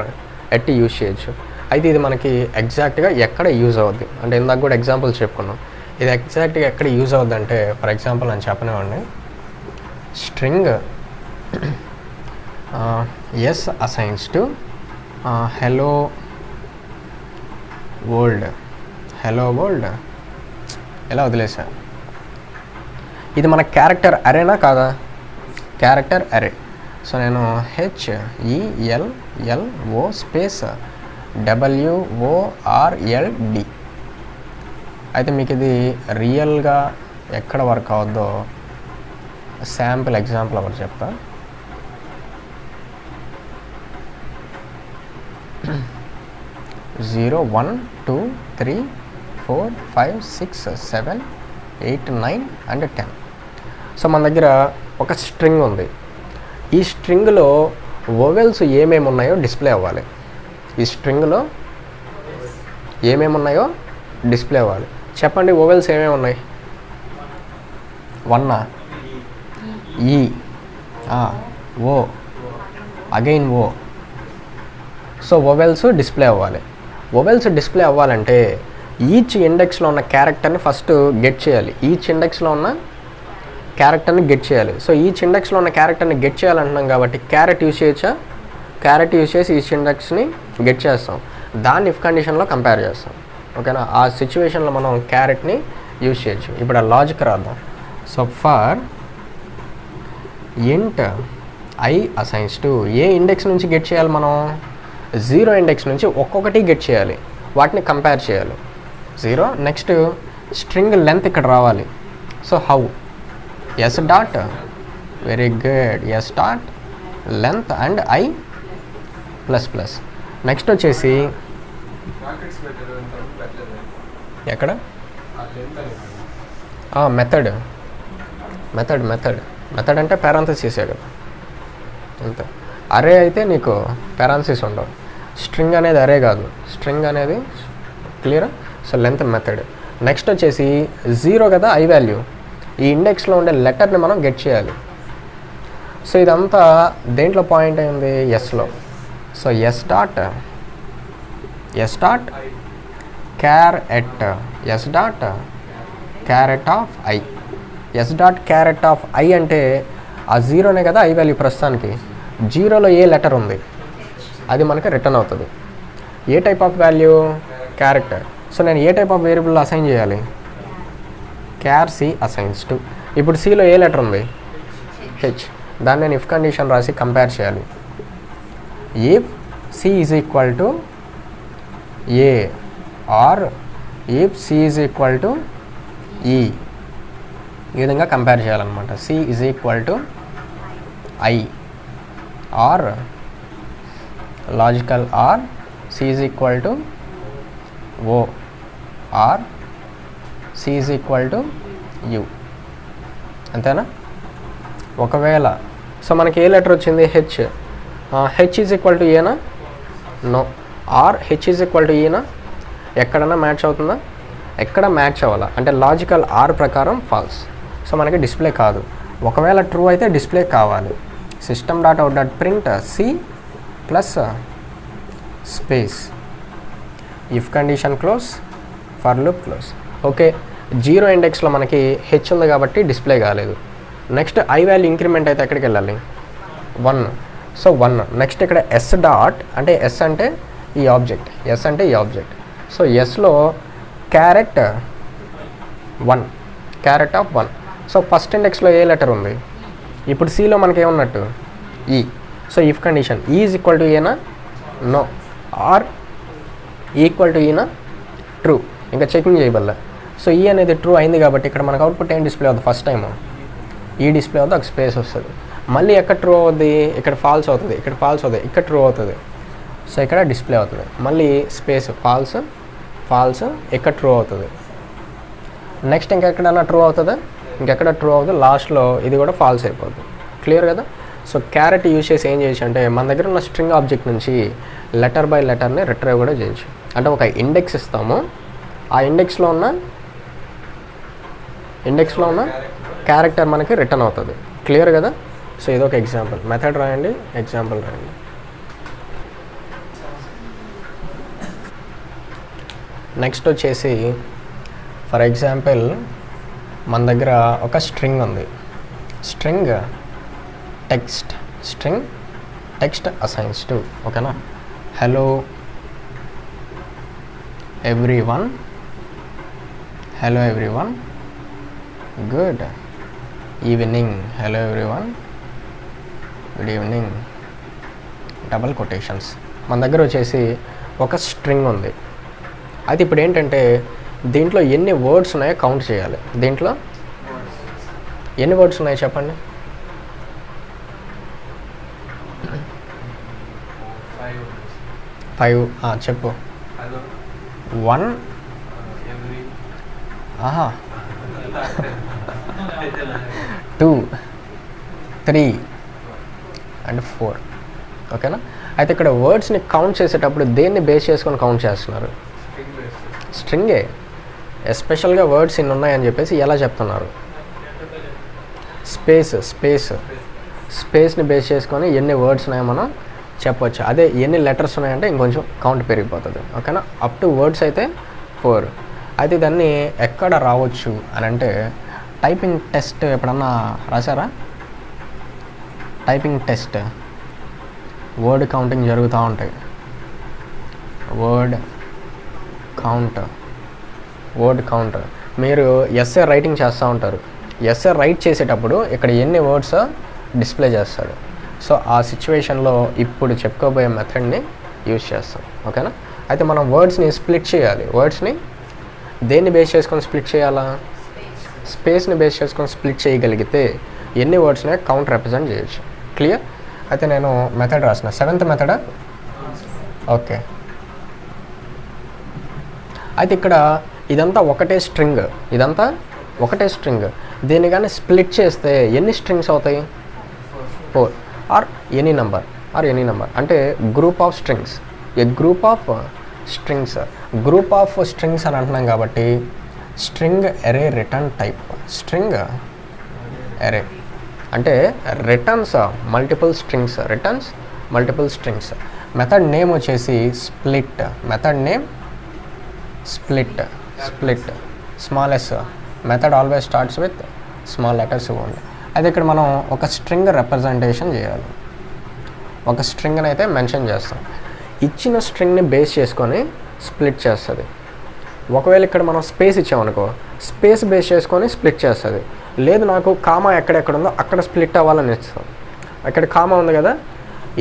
ఎట్ యూజ్ చేయొచ్చు. అయితే ఇది మనకి ఎగ్జాక్ట్గా ఎక్కడ యూజ్ అవుద్ది అంటే ఇందాక కూడా ఎగ్జాంపుల్స్ చెప్పుకున్నాం. ఇది ఎగ్జాక్ట్గా ఎక్కడ యూజ్ అవుద్ది అంటే ఫర్ ఎగ్జాంపుల్ నేను చెప్పనివ్వండి. String s assigns to hello world ఎలా వదిలేసా. ఇది మన క్యారెక్టర్ అరేనా కాదా? Character array. సో నేను HELLO స్పేస్ WORLD. అయితే మీకు ఇది రియల్గా ఎక్కడ వర్క్ అవుద్దో శాంపుల్ ఎగ్జాంపుల్ ఒకటి చెప్తా. Zero 1 2 3 4 5 6 7 8 9 and 10. సో మన దగ్గర ఒక స్ట్రింగ్ ఉంది. ఈ స్ట్రింగ్లో వోవెల్స్ ఏమేమి ఉన్నాయో డిస్ప్లే అవ్వాలి. ఈ స్ట్రింగ్లో ఏమేమి ఉన్నాయో డిస్ప్లే అవ్వాలి. చెప్పండి వోవెల్స్ ఏమేమి ఉన్నాయి? 1 E O again O. So vowels display అవ్వాలి. వోవెల్స్ డిస్ప్లే అవ్వాలంటే ఈచ్ ఇండెక్స్లో ఉన్న క్యారెక్టర్ని ఫస్ట్ గెట్ చేయాలి. ఈచ్ ఇండెక్స్లో ఉన్న క్యారెక్టర్ని గెట్ చేయాలి. సో ఈచ్ ఇండెక్స్లో ఉన్న క్యారెక్టర్ని గెట్ చేయాలంటున్నాం కాబట్టి క్యారెట్ యూజ్ చేయొచ్చా? క్యారెట్ యూజ్ చేసి ఈచ్ ఇండెక్స్ని గెట్ చేస్తాం. దాన్ని ఇఫ్ కండిషన్లో కంపేర్ చేస్తాం. ఓకేనా? ఆ సిచ్యువేషన్లో మనం క్యారెట్ని యూజ్ చేయొచ్చు. ఇప్పుడు ఆ లాజిక్ రాద్దాం. సో ఫర్ ఇంట్ I assigns to A index నుంచి గెట్ చేయాలి మనం? 0 ఇండెక్స్ నుంచి ఒక్కొక్కటి గెట్ చేయాలి. వాటిని కంపేర్ చేయాలి. 0 నెక్స్ట్ స్ట్రింగ్ లెంత్ ఇక్కడ రావాలి. So how S dot very good S dot length and I plus plus. Next వచ్చేసి ఎక్కడ మెథడ్ అంటే పారాంథసిస్ కదా అంతే. అరే అయితే నీకు పారాంథసిస్ ఉండవు. స్ట్రింగ్ అనేది అరే కాదు, స్ట్రింగ్ అనేది clear. So length method. Next వచ్చేసి 0 కదా I వాల్యూ. ఈ ఇండెక్స్లో ఉండే లెటర్ని మనం గెట్ చేయాలి. సో ఇదంతా దేంట్లో పాయింట్ అయింది? ఎస్లో. So s dot char at s dot char at of I. S dot char at of I అంటే ఆ 0నే కదా I వాల్యూ ప్రస్తుతానికి. 0లో ఏ లెటర్ ఉంది అది మనకి రిటర్న్ అవుతుంది. ఏ type of value? Character. So నేను ఏ టైప్ ఆఫ్ వేరియబుల్ అసైన్ చేయాలి? క్యార్ C అసైన్స్ టు. ఇప్పుడు Cలో ఏ లెటర్ ఉంది? H. దాన్ని నేను ఇఫ్ కండిషన్ రాసి కంపేర్ చేయాలి. If C is equal to A are if C is equal to E. ఈ విధంగా కంపేర్ చేయాలన్నమాట. C is equal to I are logical are C is equal to O are C is equal to U. అంతేనా? ఒకవేళ so మనకి ఏ letter వచ్చింది? H. H is equal to ఏనా? No. Or H is equal to ఈనా? ఎక్కడన్నా match అవుతుందా? ఎక్కడ మ్యాచ్ అవ్వాలా అంటే లాజికల్ ఆర్ ప్రకారం ఫాల్స్. సో మనకి డిస్ప్లే కాదు. ఒకవేళ ట్రూ అయితే డిస్ప్లే కావాలి. System dot out dot print C plus space if condition close for loop close. Okay, 0 ఇండెక్స్లో మనకి H ఉంది కాబట్టి డిస్ప్లే కాలేదు. నెక్స్ట్ I వాల్యూ ఇంక్రిమెంట్ అయితే ఎక్కడికి వెళ్ళాలి? 1. సో 1. నెక్స్ట్ ఇక్కడ S డాట్ అంటే S అంటే ఈ ఆబ్జెక్ట్, S అంటే ఈ ఆబ్జెక్ట్. సో Sలో క్యారెట్ 1, క్యారెట్ ఆఫ్ 1. సో ఫస్ట్ ఇండెక్స్లో ఏ లెటర్ ఉంది? ఇప్పుడు Cలో మనకి ఏమున్నట్టు? E. So if condition E is equal to ఏనా? నో. ఆర్ ఈక్వల్ టు ఈనా? ట్రూ. ఇంకా చెకింగ్ చేయబల్లా. సో E అనేది ట్రూ అయింది కాబట్టి ఇక్కడ మనకు అవుట్పుట్ ఏం డిస్ప్లే అవుతుంది? ఫస్ట్ టైము ఈ డిస్ప్లే అవుతుంది, ఒక స్పేస్ వస్తుంది. మళ్ళీ ఎక్కడ ట్రూ అవుతుంది? ఇక్కడ ఫాల్స్ అవుతుంది, ఇక్కడ ఫాల్స్ అవుతుంది, ఇక్కడ ట్రూ అవుతుంది. సో ఇక్కడ డిస్ప్లే అవుతుంది. మళ్ళీ స్పేస్ ఫాల్స్ ఇక్కడ ట్రూ అవుతుంది. నెక్స్ట్ ఇంకెక్కడన్నా ట్రూ అవుతుందా? ఇంకెక్కడ ట్రూ అవుతుంది. లాస్ట్లో ఇది కూడా ఫాల్స్ అయిపోతుంది. క్లియర్ కదా? సో క్యారెట్ యూజ్ చేసి ఏం చేయొచ్చు అంటే మన దగ్గర ఉన్న స్ట్రింగ్ ఆబ్జెక్ట్ నుంచి లెటర్ బై లెటర్ని రిట్రైవ్ కూడా చేయొచ్చు. అంటే ఒక ఇండెక్స్ ఇస్తాము, ఆ ఇండెక్స్లో ఉన్న క్యారెక్టర్ మనకి రిటర్న్ అవుతుంది. క్లియర్ కదా? సో ఇదొక ఎగ్జాంపుల్. మెథడ్ రాయండి, ఎగ్జాంపుల్ రాయండి. నెక్స్ట్ వచ్చేసి ఫర్ ఎగ్జాంపుల్ మన దగ్గర ఒక స్ట్రింగ్ ఉంది. స్ట్రింగ్ టెక్స్ట్ అసైన్స్ టు, ఓకేనా. Hello everyone, good evening, hello everyone good evening, double quotations. మన దగ్గర వచ్చేసి ఒక స్ట్రింగ్ ఉంది. అయితే ఇప్పుడు ఏంటంటే దీంట్లో ఎన్ని వర్డ్స్ ఉన్నాయో కౌంట్ చేయాలి. దీంట్లో ఎన్ని వర్డ్స్ ఉన్నాయో చెప్పండి. 5. చెప్పు. 1 2 3 and 4, ఓకేనా. అయితే ఇక్కడ వర్డ్స్ని కౌంట్ చేసేటప్పుడు దేన్ని బేస్ చేసుకొని కౌంట్ చేస్తున్నారు? స్ట్రింగే. ఎస్పెషల్గా వర్డ్స్ ఇన్ని ఉన్నాయని చెప్పేసి ఎలా చెప్తున్నారు? స్పేస్ని బేస్ చేసుకొని ఎన్ని వర్డ్స్ ఉన్నాయో మనం చెప్పవచ్చు. అదే ఎన్ని లెటర్స్ ఉన్నాయంటే ఇంకొంచెం కౌంట్ పెరిగిపోతుంది, ఓకేనా. అప్ టు వర్డ్స్ అయితే 4. అయితే దాన్ని ఎక్కడ రావచ్చు అని అంటే టైపింగ్ టెస్ట్ ఎప్పుడన్నా రాశారా? టైపింగ్ టెస్ట్, వర్డ్ కౌంటింగ్ జరుగుతూ ఉంటాయి. వర్డ్ కౌంట్ మీరు ఎస్ఏ రైటింగ్ చేస్తూ ఉంటారు. ఎస్ఏ రైట్ చేసేటప్పుడు ఇక్కడ ఎన్ని వర్డ్స్ డిస్ప్లే చేస్తాడు. సో ఆ సిచ్యువేషన్లో ఇప్పుడు చెప్పుకోబోయే మెథడ్ని యూజ్ చేస్తాం, ఓకేనా. అయితే మనం వర్డ్స్ని స్ప్లిట్ చేయాలి. వర్డ్స్ని దేన్ని బేస్ చేసుకొని స్ప్లిట్ చేయాలా? స్పేస్ని బేస్ చేసుకొని స్ప్లిట్ చేయగలిగితే ఎన్ని వర్డ్స్ని కౌంట్ రిప్రజెంట్ చేయొచ్చు. క్లియర్? అయితే నేను మెథడ్ రాసిన 7th మెథడ్, ఓకే. అయితే ఇక్కడ ఇదంతా ఒకటే స్ట్రింగ్. దీన్ని కానీ స్ప్లిట్ చేస్తే ఎన్ని స్ట్రింగ్స్ అవుతాయి? 4 ఆర్ ఎనీ నెంబర్ అంటే group of strings. Group of strings అని అంటున్నాం కాబట్టి స్ట్రింగ్ అరే రిటర్న్ టైప్. స్ట్రింగ్ అరే అంటే returns multiple strings. Method name వచ్చేసి split. Method name split small s. Method always starts with small letters only. అయితే ఇక్కడ మనం ఒక స్ట్రింగ్ రిప్రజెంటేషన్ చేయాలి. ఒక స్ట్రింగ్ని అయితే మెన్షన్ చేస్తాం. ఇచ్చిన స్ట్రింగ్ని బేస్ చేసుకొని స్ప్లిట్ చేస్తుంది. ఒకవేళ ఇక్కడ మనం స్పేస్ ఇచ్చామనుకో, స్పేస్ బేస్ చేసుకొని స్ప్లిట్ చేస్తుంది. లేదు నాకు కామా ఎక్కడెక్కడ ఉందో అక్కడ స్ప్లిట్ అవ్వాలని ఇస్తాం. ఇక్కడ కామా ఉంది కదా,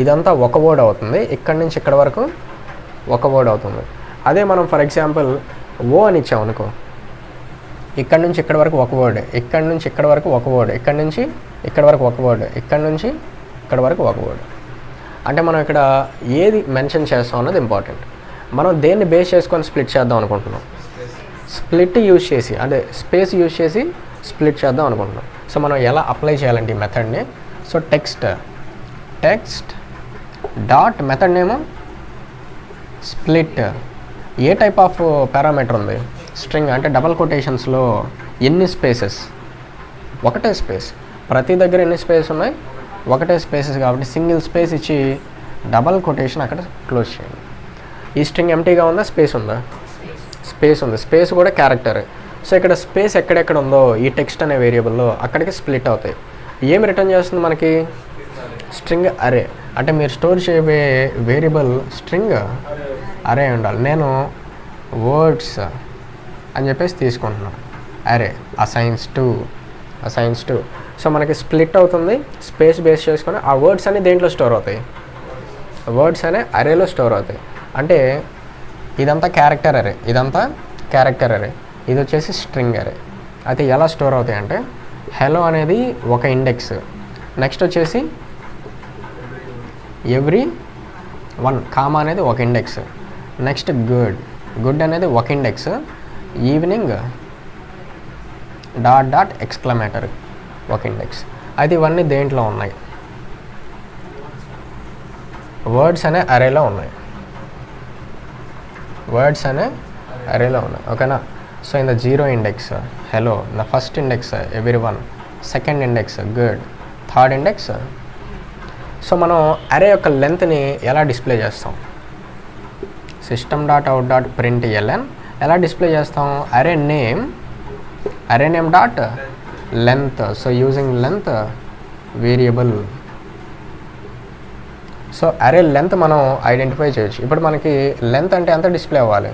ఇదంతా ఒక వర్డ్ అవుతుంది. ఇక్కడి నుంచి ఇక్కడ వరకు ఒక వర్డ్ అవుతుంది. అదే మనం ఫర్ ఎగ్జాంపుల్ ఓ అని ఇచ్చామనుకో, ఇక్కడి నుంచి ఇక్కడ వరకు ఒక వర్డ్, ఇక్కడి నుంచి ఇక్కడ వరకు ఒక వర్డ్, ఇక్కడి నుంచి ఇక్కడ వరకు ఒక వర్డ్, ఇక్కడి నుంచి ఇక్కడ వరకు ఒక వర్డ్. అంటే మనం ఇక్కడ ఏది మెన్షన్ చేస్తాం అన్నది ఇంపార్టెంట్. మనం దేన్ని బేస్ చేసుకొని స్ప్లిట్ చేద్దాం అనుకుంటున్నాం? స్ప్లిట్ యూజ్ చేసి, అంటే స్పేస్ యూజ్ చేసి స్ప్లిట్ చేద్దాం అనుకుంటున్నాం. సో మనం ఎలా అప్లై చేయాలంటే ఈ మెథడ్ని? So text dot method name split. ఏ టైప్ ఆఫ్ పారామీటర్ ఉంది? స్ట్రింగ్ అంటే డబల్ కొటేషన్స్లో ఎన్ని స్పేసెస్? ఒకటే స్పేస్. ప్రతి దగ్గర ఎన్ని స్పేస్ ఉన్నాయి? ఒకటే స్పేసెస్. కాబట్టి సింగిల్ స్పేస్ ఇచ్చి డబల్ కొటేషన్ అక్కడ క్లోజ్ చేయండి. ఈ స్ట్రింగ్ ఎంటీగా ఉందా? స్పేస్ ఉందా? స్పేస్ ఉంది. స్పేస్ కూడా క్యారెక్టర్. సో ఇక్కడ స్పేస్ ఎక్కడెక్కడ ఉందో ఈ టెక్స్ట్ అనే వేరియబుల్లో అక్కడికి స్ప్లిట్ అవుతాయి. ఏమి రిటర్న్ చేస్తుంది మనకి? String array. అంటే మీరు స్టోర్ చేయబోయే వేరియబుల్ స్ట్రింగ్ అరే ఉండాలి. నేను వర్డ్స్ అని చెప్పేసి తీసుకుంటున్నాను. అరే అసైన్స్ టు. సో మనకి స్ప్లిట్ అవుతుంది. స్పేస్ బేస్ చేసుకొని ఆ వర్డ్స్ అన్ని దేంట్లో స్టోర్ అవుతాయి? వర్డ్స్ అనే అరేలో స్టోర్ అవుతాయి. అంటే ఇదంతా క్యారెక్టర్ అరే, ఇది వచ్చేసి స్ట్రింగ్ అరే. అయితే ఎలా స్టోర్ అవుతాయి అంటే హలో అనేది ఒక ఇండెక్స్, నెక్స్ట్ వచ్చేసి ఎవ్రీ వన్ కామా అనేది ఒక ఇండెక్స్, నెక్స్ట్ గుడ్ అనేది ఒక ఇండెక్స్, ఈవినింగ్ డాట్ ఎక్స్క్లమేటర్ ఒక ఇండెక్స్. అయితే ఇవన్నీ దేంట్లో ఉన్నాయి? వర్డ్స్ అనే అరేలో ఉన్నాయి. ఓకేనా. So in the 0 index hello, the first index every one, second index good, third index. సో మనం అరే యొక్క లెంత్ని ఎలా డిస్ప్లే చేస్తాం? system.out.println ఎలా డిస్ప్లే చేస్తాం? అరే name dot length. So using length variable. So అరే లెంత్ మనం ఐడెంటిఫై చేయొచ్చు. ఇప్పుడు మనకి లెంత్ అంటే ఎంత డిస్ప్లే అవ్వాలి?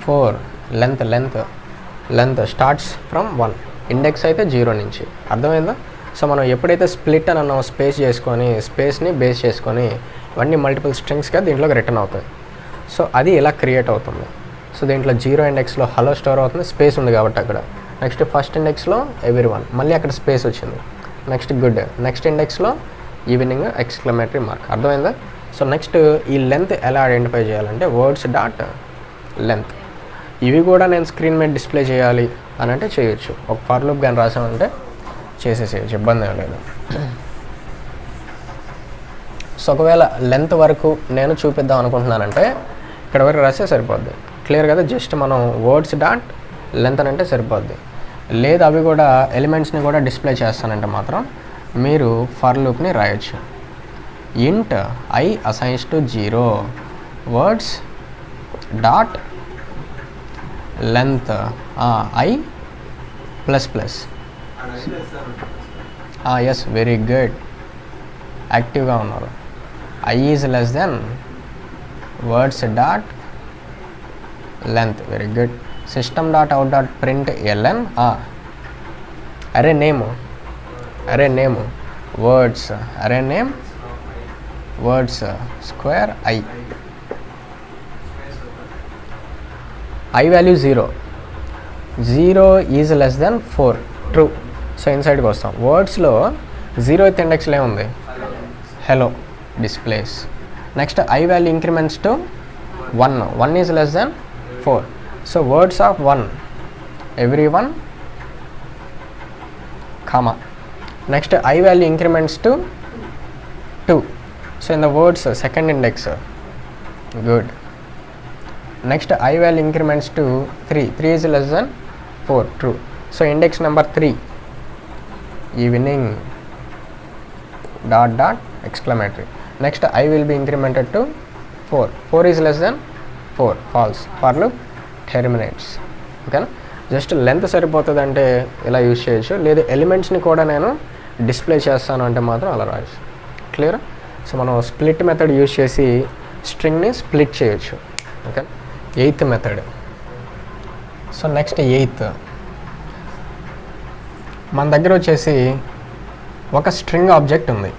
4. లెంత్ స్టార్ట్స్ ఫ్రమ్ 1, ఇండెక్స్ అయితే 0 నుంచి. అర్థమైందా? సో మనం ఎప్పుడైతే స్ప్లిట్ అని అన్నాం, స్పేస్ని బేస్ చేసుకొని ఇవన్నీ మల్టిపుల్ స్ట్రింగ్స్గా దీంట్లోకి రిటర్న్ అవుతాయి. సో అది ఇలా క్రియేట్ అవుతుంది. సో దీంట్లో 0 ఇండెక్స్లో హలో స్టోర్ అవుతుంది, స్పేస్ ఉంది కాబట్టి అక్కడ. నెక్స్ట్ ఫస్ట్ ఇండెక్స్లో ఎవ్రీవన్, మళ్ళీ అక్కడ స్పేస్ వచ్చింది. నెక్స్ట్ గుడ్, నెక్స్ట్ ఇండెక్స్లో ఈవినింగ్ ఎక్స్క్లమేటరీ మార్క్. అర్థమైందా? సో నెక్స్ట్ ఈ లెంత్ ఎలా ఐడెంటిఫై చేయాలంటే వర్డ్స్ డాట్ లెంత్. ఇవి కూడా నేను స్క్రీన్ మీద డిస్ప్లే చేయాలి అని అంటే చేయొచ్చు. ఒక ఫర్ లూప్ కానీ రాసామంటే చేసేసేయచ్చు, ఇబ్బంది ఏం లేదు. సో ఒకవేళ లెంత్ వరకు నేను చూపిద్దాం అనుకుంటున్నానంటే ఇక్కడ వరకు రాస్తే సరిపోద్ది. క్లియర్ కదా? జస్ట్ మనం వర్డ్స్ డాట్ లెంత్ అని అంటే సరిపోద్ది. లేదు అవి కూడా ఎలిమెంట్స్ని కూడా డిస్ప్లే చేస్తానంటే మాత్రం మీరు ఫర్ లూప్ని రాయొచ్చు. ఇంట్ I assigns to 0 words dot length I plus plus. Yes, very good, యాక్టివ్గా ఉన్నారు. I is less than words dot length. Very good. System dot out dot print ln array name words words square I value 0 is less than 4, true. So ఇన్సైడ్కి వస్తాం. వర్డ్స్లో 0th ఇండెక్స్లో ఏముంది? Hello displays. Next I value increments to 1 is less than 4. So words of 1 everyone, comma. Next I value increments to 2. So in the words second index, good. Next I value increments to 3 is less than 4, true. So index number 3, evening dot exclamatory. Next I will be incremented to 4 is less than 4, false. For loop terminates. ఓకేనా? Just length సరిపోతుంది అంటే ఇలా use చేయొచ్చు. లేదు ఎలిమెంట్స్ని కూడా నేను display చేస్తాను అంటే మాత్రం అలా రాయొచ్చు. క్లియర్? సో మనం స్ప్లిట్ మెథడ్ యూజ్ చేసి స్ట్రింగ్ని స్ప్లిట్ చేయొచ్చు. Okay, 8th method. So next 8th, మన దగ్గర వచ్చేసి ఒక స్ట్రింగ్ ఆబ్జెక్ట్ ఉంది.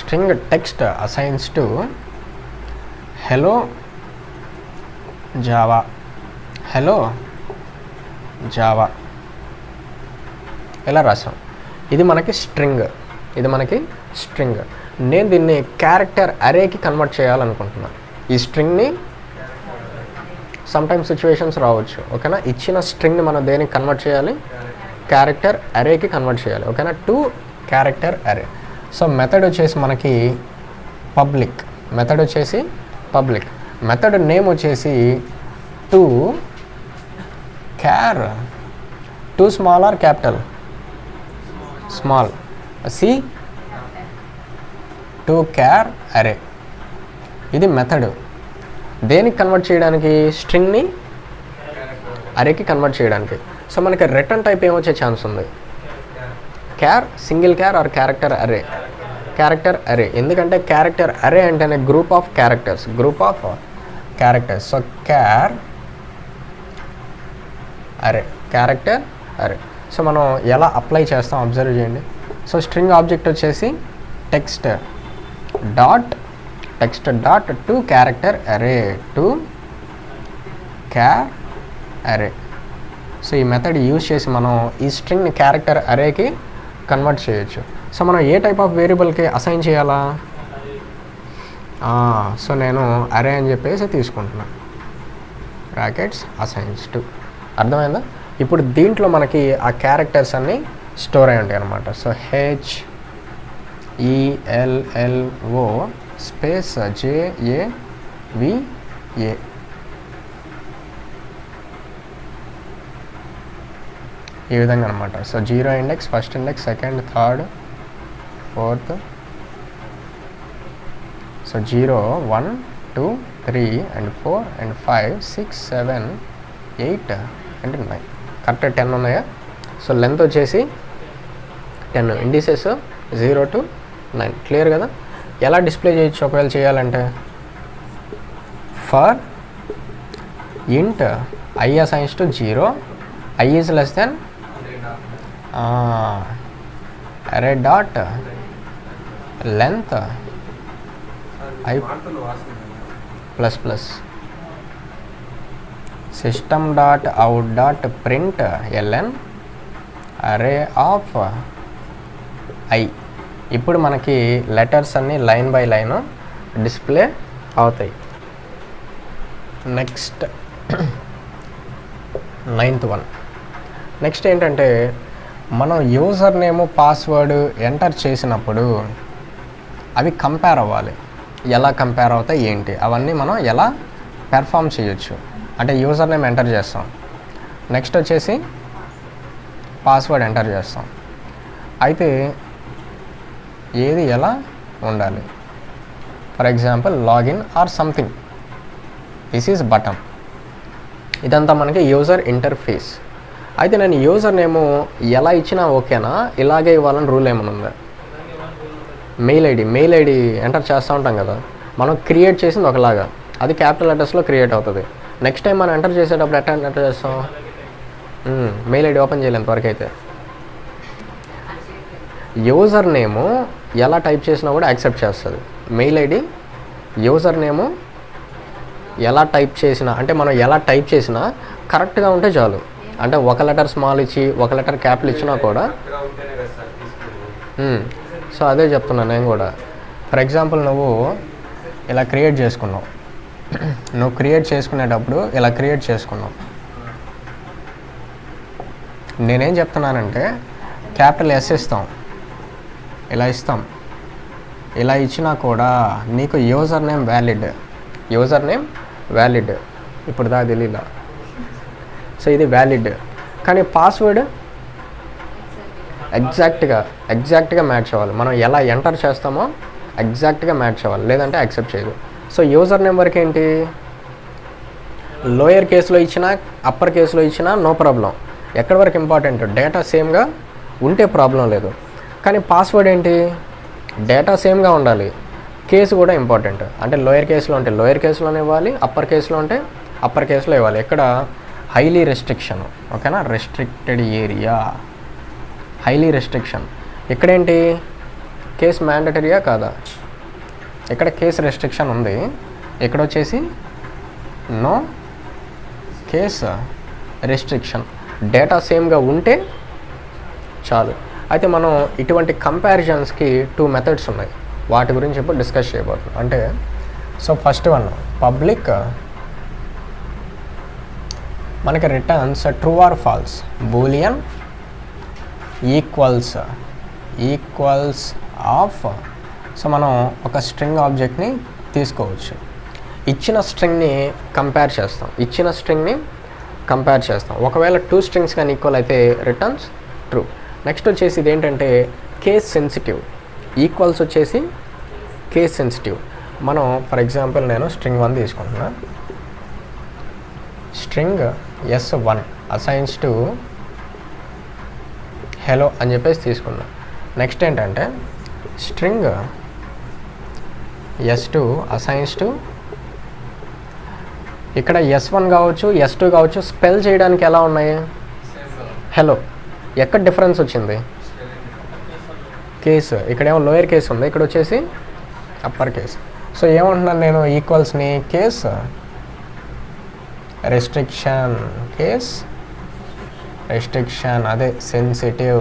String text assigns to hello Java ఇలా రాసాం. ఇది మనకి స్ట్రింగ్. నేను దీన్ని క్యారెక్టర్ అరేకి కన్వర్ట్ చేయాలనుకుంటున్నాను. ఈ స్ట్రింగ్ని సమ్టైమ్స్ సిచ్యువేషన్స్ రావచ్చు. ఓకేనా? ఇచ్చిన స్ట్రింగ్ని మనం దేనికి కన్వర్ట్ చేయాలి? క్యారెక్టర్ అరేకి కన్వర్ట్ చేయాలి. ఓకేనా? To character array. So method వచ్చేసి మనకి పబ్లిక్. మెథడ్ నేమ్ వచ్చేసి to small or capital? Small. To char array. ఇది మెథడ్. దేనికి కన్వర్ట్ చేయడానికి? స్ట్రింగ్ని అరేకి కన్వర్ట్ చేయడానికి. సో మనకి రిటర్న్ టైప్ ఏమొచ్చే ఛాన్స్ ఉంది? Single char or character array. ఎందుకంటే క్యారెక్టర్ అరే అంటేనే group of characters. So character array. So మనం ఎలా అప్లై చేస్తాం అబ్జర్వ్ చేయండి. సో స్ట్రింగ్ ఆబ్జెక్ట్ వచ్చేసి text dot to character array. So ఈ మెథడ్ యూజ్ చేసి మనం ఈ స్ట్రింగ్ని క్యారెక్టర్ అరేకి కన్వర్ట్ చేయొచ్చు. సో మనం ఏ టైప్ ఆఫ్ వేరియబుల్కి అసైన్ చేయాలా? సో నేను అరే అని చెప్పేసి తీసుకుంటున్నాను. Brackets assigns to. అర్థమైందా? ఇప్పుడు దీంట్లో మనకి ఆ క్యారెక్టర్స్ అన్నీ స్టోర్ అయి ఉంటాయి అన్నమాట. So HELLO space JAVA. ఈ విధంగా అనమాట. So 0 index, first index, second, third, fourth, so 0 1 2 3 and 4 and 5 6 7 8 and 9 correct 10 ఉన్నాయా? సో లెంత్ వచ్చేసి 10, ఇండిసెస్ 0 to 9. క్లియర్ కదా? ఎలా డిస్ప్లే చేయొచ్చు ఒకవేళ చేయాలంటే? ఫర్ ఇంట్ I assigns to 0, I is less than array dot length I plus plus system dot out dot print ln array of I. ఇప్పుడు మనకి లెటర్స్ అన్నీ లైన్ బై లైన్ డిస్ప్లే అవుతాయి. Next 9th one. నెక్స్ట్ ఏంటంటే మనం user name password enter చేసినప్పుడు అవి compare అవ్వాలి. ఎలా కంపేర్ అవుతాయి ఏంటి అవన్నీ మనం ఎలా పెర్ఫామ్ చేయొచ్చు అంటే యూజర్ నేమ్ ఎంటర్ చేస్తాం, నెక్స్ట్ వచ్చేసి పాస్వర్డ్ ఎంటర్ చేస్తాం. అయితే ఏది ఎలా ఉండాలి? For example login or something, this is button. ఇదంతా మనకి యూజర్ ఇంటర్ఫేస్. అయితే నేను యూజర్ నేమ్ ఎలా ఇచ్చినా ఓకేనా, ఇలాగే ఇవ్వాలని రూల్ ఏమైనా ఉందా? మెయిల్ ఐడి ఎంటర్ చేస్తూ ఉంటాం కదా, మనం క్రియేట్ చేసింది ఒకలాగా, అది క్యాపిటల్ లెటర్స్లో క్రియేట్ అవుతుంది. నెక్స్ట్ టైం మనం ఎంటర్ చేసేటప్పుడు ఎట్లా ఎంటర్ చేస్తాం? మెయిల్ ఐడి ఓపెన్ చేయలేంత వరకు అయితే యూజర్ నేము ఎలా టైప్ చేసినా కూడా యాక్సెప్ట్ చేస్తుంది. మెయిల్ ఐడి యూజర్ నేము ఎలా టైప్ చేసినా అంటే మనం ఎలా టైప్ చేసినా కరెక్ట్గా ఉంటే చాలు. అంటే ఒక లెటర్ స్మాల్ ఇచ్చి ఒక లెటర్ క్యాపిటల్ ఇచ్చినా కూడా. సో అదే చెప్తున్నాను నేను కూడా. ఫర్ ఎగ్జాంపుల్ నువ్వు ఇలా క్రియేట్ చేసుకున్నావు, నువ్వు క్రియేట్ చేసుకునేటప్పుడు ఇలా క్రియేట్ చేసుకున్నావు. నేనేం చెప్తున్నానంటే క్యాపిటల్ ఎస్ ఇస్తాం, ఇలా ఇస్తాం, ఇలా ఇచ్చినా కూడా నీకు యూజర్ నేమ్ వ్యాలిడ్ ఇప్పుడు దా తెలియలా. సో ఇది వ్యాలిడ్, కానీ పాస్వర్డ్ ఎగ్జాక్ట్గా మ్యాచ్ అవ్వాలి. మనం ఎలా ఎంటర్ చేస్తామో ఎగ్జాక్ట్గా మ్యాచ్ అవ్వాలి, లేదంటే యాక్సెప్ట్ చేయదు. సో యూజర్ నేమ్ వరకు ఏంటి, లోయర్ కేసులో ఇచ్చినా అప్పర్ కేసులో ఇచ్చినా నో ప్రాబ్లం. ఎక్కడి వరకు ఇంపార్టెంట్, డేటా సేమ్గా ఉంటే ప్రాబ్లం లేదు. కానీ పాస్వర్డ్ ఏంటి, డేటా సేమ్గా ఉండాలి, కేసు కూడా ఇంపార్టెంట్. అంటే లోయర్ కేసులో ఉంటే లోయర్ కేసులోనే ఇవ్వాలి, అప్పర్ కేసులో ఉంటే అప్పర్ కేసులో ఇవ్వాలి. ఎక్కడ హైలీ రెస్ట్రిక్షన్, ఓకేనా, రెస్ట్రిక్టెడ్ ఏరియా, హైలీ రెస్ట్రిక్షన్. ఇక్కడేంటి కేస్ మ్యాండటరీయా కాదా? ఇక్కడ కేస్ రెస్ట్రిక్షన్ ఉంది, ఇక్కడ వచ్చేసి నో కేస్ రెస్ట్రిక్షన్. డేటా సేమ్గా ఉంటే చాలు. అయితే మనం ఇటువంటి కంపారిజన్స్కి 2 మెథడ్స్ ఉన్నాయి, వాటి గురించి ఇప్పుడు డిస్కస్ చేయబోతున్నాం. అంటే సో ఫస్ట్ వన్ పబ్లిక్, మనకి returns true or false, boolean equals of. So మనం ఒక స్ట్రింగ్ ఆబ్జెక్ట్ని తీసుకోవచ్చు, ఇచ్చిన స్ట్రింగ్ని కంపేర్ చేస్తాం. ఒకవేళ 2 స్ట్రింగ్స్ కానీ ఈక్వల్ అయితే రిటర్న్స్ ట్రూ. నెక్స్ట్ వచ్చేసి ఇది ఏంటంటే కేస్ సెన్సిటివ్, ఈక్వల్స్ వచ్చేసి కేస్ సెన్సిటివ్. మనం ఫర్ ఎగ్జాంపుల్ నేను స్ట్రింగ్ 1 తీసుకుంటున్నా, string S1 assigns to hello అని చెప్పేసి తీసుకున్నా. నెక్స్ట్ ఏంటంటే స్ట్రింగ్ S2 అసైన్స్ టు, ఇక్కడ S1 కావచ్చు S2 కావచ్చు, స్పెల్ చేయడానికి ఎలా ఉన్నాయి, హెలో. ఎక్కడ డిఫరెన్స్ వచ్చింది, కేసు ఇక్కడేమో లోయర్ కేసు ఉంది, ఇక్కడ వచ్చేసి అప్పర్ కేసు. సో ఏమంటున్నాను నేను, ఈక్వల్స్ని కేస్ రెస్ట్రిక్షన్, అదే సెన్సిటివ్,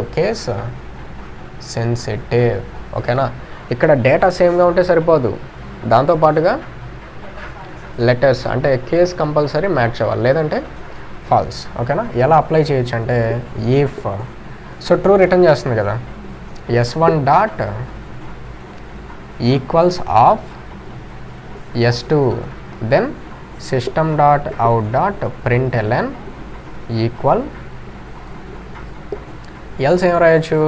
ఓకేనా. ఇక్కడ డేటా సేమ్గా ఉంటే సరిపోదు, దాంతోపాటుగా లెటర్స్ అంటే కేస్ కంపల్సరీ మ్యాచ్ అవ్వాలి, లేదంటే ఫాల్స్, ఓకేనా. ఎలా అప్లై చేయొచ్చు అంటే ఇఫ్, సో ట్రూ రిటర్న్ చేస్తుంది కదా, S1 dot equals of S2, then system dot out dot println equal, else ఏం రాయొచ్చు,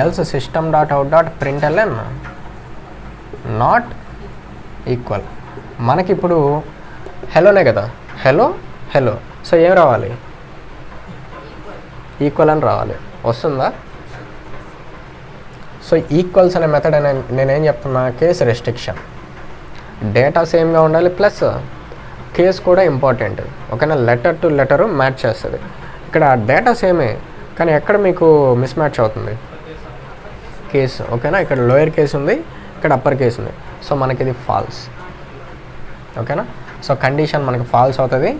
else system dot out dot println not equal. మనకిప్పుడు హెలోనే కదా, హెలో హెలో, సో ఏం రావాలి, ఈక్వల్ అని రావాలి. వస్తుందా? సో ఈక్వల్స్ అనే మెథడ్ అని నేనేం చెప్తున్నా, కేస్ రెస్ట్రిక్షన్. డేటా సేమ్గా ఉండాలి, ప్లస్ కేస్ కూడా ఇంపార్టెంట్. ఓకేనా, లెటర్ టు లెటర్ మ్యాచ్ చేస్తుంది. ఇక్కడ డేటా సేమే కానీ ఎక్కడ మీకు మిస్ మ్యాచ్ అవుతుంది, కేస్. ఓకేనా, ఇక్కడ లోయర్ కేస్ ఉంది, ఇక్కడ అప్పర్ కేస్ ఉంది. సో మనకి ఇది ఫాల్స్. ఓకేనా, సో కండిషన్ మనకి ఫాల్స్ అవుతుంది,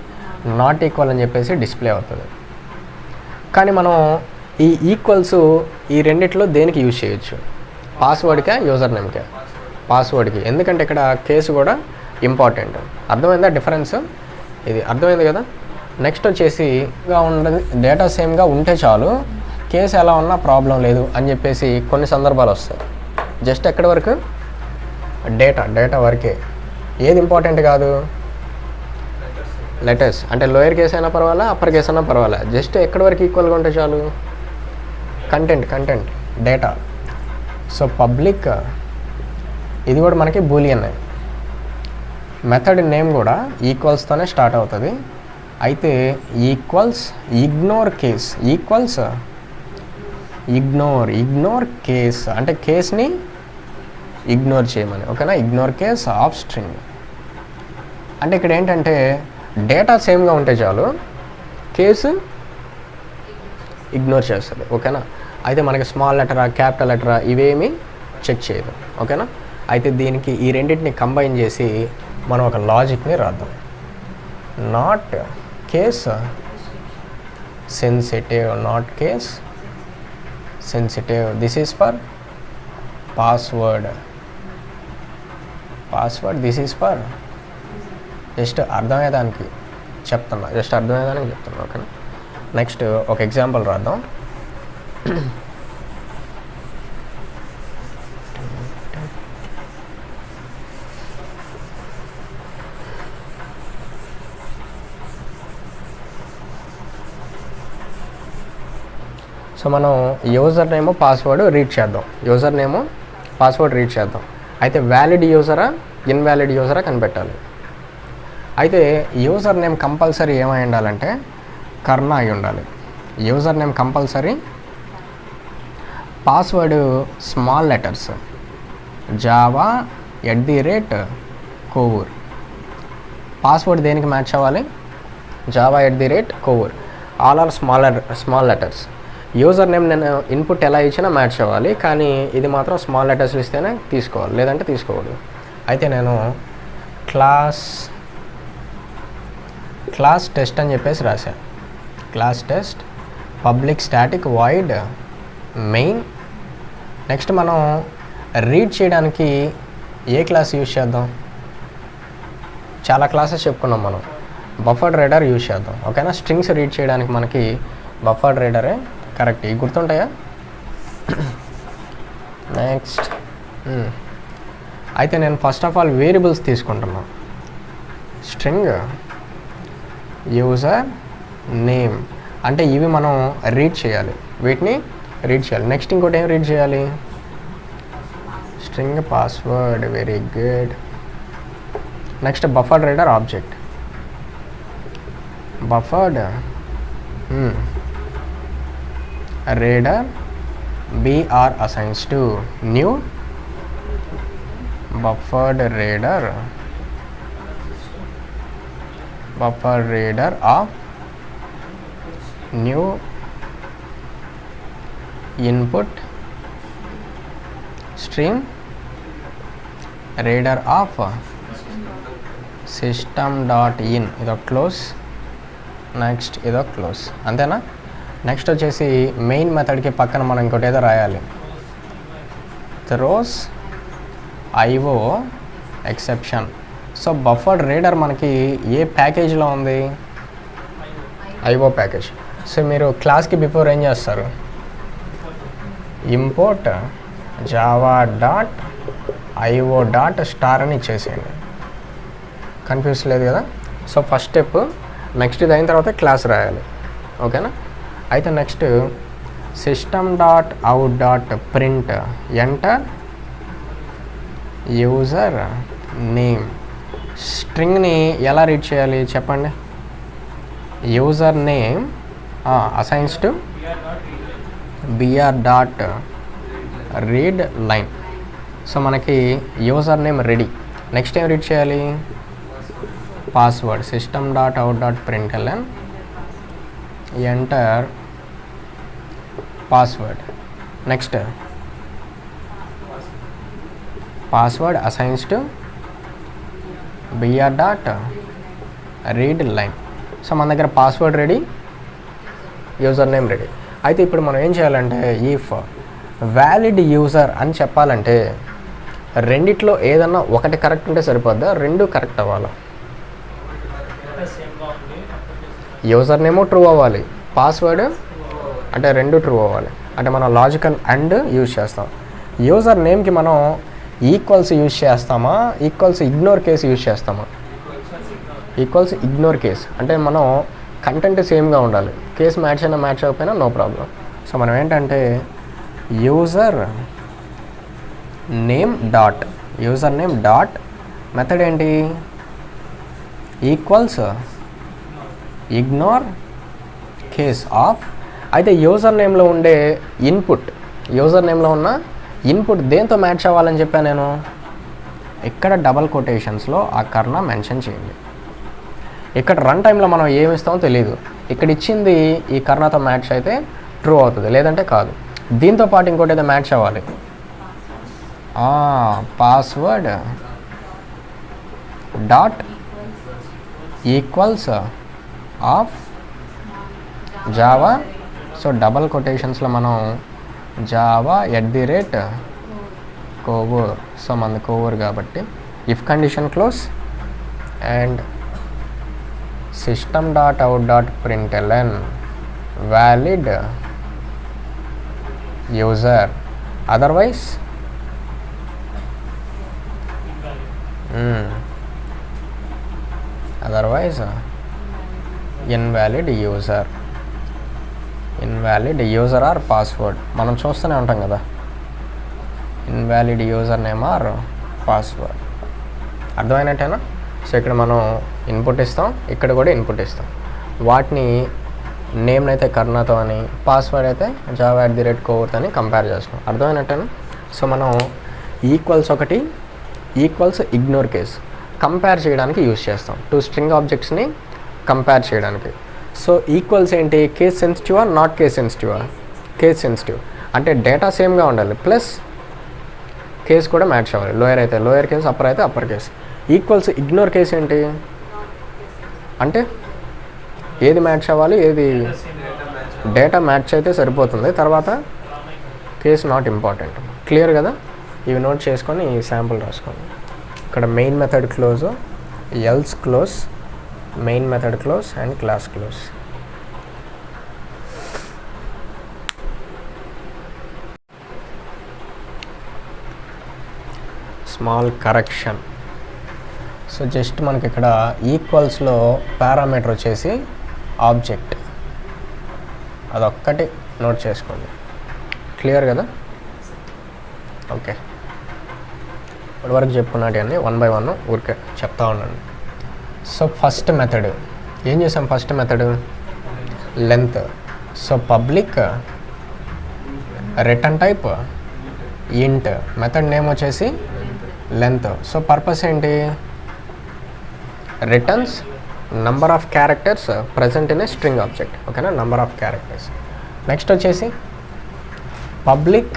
నాట్ ఈక్వల్ అని చెప్పేసి డిస్ప్లే అవుతుంది. కానీ మనం ఈ ఈక్వల్స్ ఈ రెండిట్లో దేనికి యూజ్ చేయొచ్చు, పాస్వర్డ్కే యూజర్ నేమ్కే. పాస్వర్డ్కి, ఎందుకంటే ఇక్కడ కేసు కూడా ఇంపార్టెంట్. అర్థమైందా డిఫరెన్స్? ఇది అర్థమైంది కదా. నెక్స్ట్ వచ్చేసి ఉండదు, డేటా సేమ్గా ఉంటే చాలు, కేసు ఎలా ఉన్నా ప్రాబ్లం లేదు అని చెప్పేసి కొన్ని సందర్భాలు వస్తాయి. జస్ట్ ఎక్కడి వరకు, డేటా వరకే. ఏది ఇంపార్టెంట్ కాదు, లెటర్స్. అంటే లోయర్ కేస్ అయినా పర్వాలా, అప్పర్ కేస్ అయినా పర్వాలా, జస్ట్ ఎక్కడి వరకు ఈక్వల్గా ఉంటే చాలు. Content data. సో పబ్లిక్, ఇది కూడా మనకి బూలియన్. మెథడ్ నేమ్ కూడా ఈక్వల్స్తోనే స్టార్ట్ అవుతుంది. అయితే equals, ignore case, equals ignore case అంటే కేస్ని ఇగ్నోర్ చేయమని. ఓకేనా, ఇగ్నోర్ కేస్ ఆఫ్ స్ట్రింగ్. అంటే ఇక్కడ ఏంటంటే డేటా సేమ్గా ఉంటే చాలు, కేసు ఇగ్నోర్ చేస్తుంది. ఓకేనా, అయితే మనకి స్మాల్ లెటరా క్యాపిటల్ లెటరా ఇవేమీ చెక్ చేయదు. ఓకేనా, అయితే దీనికి ఈ రెండింటిని కంబైన్ చేసి మనం ఒక లాజిక్ని రాద్దాం. Not case sensitive, not case sensitive, this is for password, this is for, just అర్థమయ్యేదానికి చెప్తున్నా, ఓకేనా. నెక్స్ట్ ఒక ఎగ్జాంపుల్ రాద్దాం. సో మనం యూజర్ నేమ్ పాస్వర్డ్ రీడ్ చేద్దాం. అయితే వ్యాలిడ్ యూజరా ఇన్వాలిడ్ యూజరా కనిపెట్టాలి. అయితే యూజర్ నేమ్ కంపల్సరీ ఏమై ఉండాలంటే కర్ణ అయి ఉండాలి. User name compulsory. Password small letters, Java @Kovur. Password దేనికి మ్యాచ్ అవ్వాలి, Java @Kovur. All are small letters. User name నేను ఇన్పుట్ ఎలా ఇచ్చినా మ్యాచ్ అవ్వాలి, కానీ ఇది మాత్రం స్మాల్ లెటర్స్ ఇస్తేనే తీసుకోవాలి, లేదంటే తీసుకోకూడదు. అయితే నేను క్లాస్ టెస్ట్ అని చెప్పేసి రాశాను. Class test public static void main. Next మనం రీడ్ చేయడానికి ఏ క్లాస్ యూజ్ చేద్దాం, చాలా క్లాసెస్ చెప్పుకున్నాం మనం. బఫర్డ్ రీడర్ యూజ్ చేద్దాం. ఓకేనా, స్ట్రింగ్స్ రీడ్ చేయడానికి మనకి బఫర్డ్ రీడరే కరెక్ట్. ఇవి గుర్తుంటాయా? నెక్స్ట్ అయితే నేను ఫస్ట్ ఆఫ్ ఆల్ వేరియబుల్స్ తీసుకుంటున్నా. స్ట్రింగ్ యూజర్ నేమ్ అంటే ఇవి మనం రీడ్ చేయాలి, వీటిని రీడ్ చేయాలి. నెక్స్ట్ ఇంకోటి ఏం రీడ్ చేయాలి, string password. Very good. Next buffered reader object. Buffered reader br assigns to new buffered reader of new input stream reader of system.in. ఇదో క్లోజ్. నెక్స్ట్ ఇదో క్లోజ్. అంతేనా? నెక్స్ట్ వచ్చేసి మెయిన్ మెథడ్కి పక్కన మనం ఇంకోటి ఏదో రాయాలి, throws IO exception. So buffered reader మనకి ఏ ప్యాకేజ్లో ఉంది, IO ప్యాకేజ్. సో మీరు క్లాస్కి బిఫోర్ ఏం చేస్తారు, ఇంపోర్ట్ java.io.star అని ఇచ్చేసేయండి. కన్ఫ్యూజ్ లేదు కదా. So first step. నెక్స్ట్ ఇది అయిన తర్వాత క్లాస్ రాయాలి. ఓకేనా. అయితే next system.out.print enter user name. స్ట్రింగ్ని ఎలా రీడ్ చేయాలి చెప్పండి. User name assigns to br dot read line. So మనకి యూజర్ నేమ్ రెడీ. నెక్స్ట్ ఏం రీడ్ చేయాలి? Password system dot out dot println enter password. Next password assigns to br dot read line. So మన దగ్గర password ready, user name ready. అయితే ఇప్పుడు మనం ఏం చేయాలంటే ఇఫ్ వ్యాలిడ్ యూజర్ అని చెప్పాలంటే రెండిట్లో ఏదన్నా ఒకటి కరెక్ట్ ఉంటే సరిపోద్దా? రెండు కరెక్ట్ అవ్వాలి. యూజర్ నేమో ట్రూ అవ్వాలి, పాస్వర్డ్ అంటే రెండు ట్రూ అవ్వాలి. అంటే మనం లాజికల్ అండ్ యూజ్ చేస్తాం. యూజర్ నేమ్కి మనం ఈక్వల్స్ యూజ్ చేస్తామా, ఈక్వల్స్ ఇగ్నోర్ కేసు యూజ్ చేస్తామా? ఈక్వల్స్ ఇగ్నోర్ కేస్ అంటే మనం కంటెంట్ సేమ్గా ఉండాలి. కేసు మ్యాచ్ అయినా మ్యాచ్ అవ్వకపోయినా నో ప్రాబ్లం. సో మనం ఏంటంటే యూజర్ నేమ్ డాట్ మెథడ్ ఏంటి? Equals ignore case of. అయితే యూజర్ నేమ్లో ఉండే యూజర్ నేమ్లో ఉన్న ఇన్పుట్ దేంతో మ్యాచ్ అవ్వాలని చెప్పాను నేను. ఇక్కడ డబల్ కొటేషన్స్లో ఆ కర్ణ మెన్షన్ చేయండి. ఇక్కడ రన్ టైంలో మనం ఏమి ఇస్తామో తెలియదు. ఇక్కడ ఇచ్చింది ఈ కర్ణతో మ్యాచ్ అయితే ట్రూ అవుతుంది, లేదంటే కాదు. దీంతో పాటు ఇంకోటి అయితే మ్యాచ్ అవ్వాలి. Password dot equals of Java. So double కొటేషన్స్లో మనం జావా @కోవర్. సో మనది కోవర్ కాబట్టి if condition close and system dot out dot println valid user, otherwise invalid user or password. మనం చూస్తూనే ఉంటాం కదా, invalid user name or password. అర్థమైనట్టేనా? సో ఇక్కడ మనం ఇన్పుట్ ఇస్తాం, ఇక్కడ కూడా ఇన్పుట్ ఇస్తాం. వాటిని నేమ్ అయితే కర్ణతో అని, పాస్వర్డ్ అయితే జావా @కోవర్ అని కంపేర్ చేస్తాం. అర్థమైనట్టేనా? సో మనం ఈక్వల్స్ ఒకటి, ఈక్వల్స్ ఇగ్నోర్ కేస్ కంపేర్ చేయడానికి యూజ్ చేస్తాం. టూ స్ట్రింగ్ ఆబ్జెక్ట్స్ని కంపేర్ చేయడానికి. సో ఈక్వల్స్ ఏంటి? కేస్ సెన్సిటివా, నాట్ కేస్ సెన్సిటివా? కేస్ సెన్సిటివ్ అంటే డేటా సేమ్గా ఉండాలి, ప్లస్ కేస్ కూడా మ్యాచ్ అవ్వాలి. లోయర్ అయితే లోయర్ కేస్, అప్పర్ అయితే upper case. Equals ignore case ఏంటి అంటే ఏది మ్యాచ్ అవ్వాలి, ఏది డేటా మ్యాచ్ అయితే సరిపోతుంది, తర్వాత కేస్ నాట్ ఇంపార్టెంట్. క్లియర్ కదా? ఇవి నోట్ చేసుకొని ఈ శాంపుల్ రాసుకోండి. ఇక్కడ main method close, else close, main method close and class close. Small correction. So just మనకి ఇక్కడ ఈక్వల్స్లో పారామీటర్ వచ్చేసి ఆబ్జెక్ట్, అదొక్కటి నోట్ చేసుకోండి. క్లియర్ కదా? ఓకే, ఇప్పటివరకు చెప్పుకున్నట్టు అన్నీ 1 by 1 ఊరికే చెప్తా ఉన్నాను. సో ఫస్ట్ మెథడ్ ఏం చేసాం? First method length. So public return type int, method name వచ్చేసి లెంత్. సో పర్పస్ ఏంటి? Returns number of characters present in a string object. ఓకేనా? Number of characters. నెక్స్ట్ వచ్చేసి public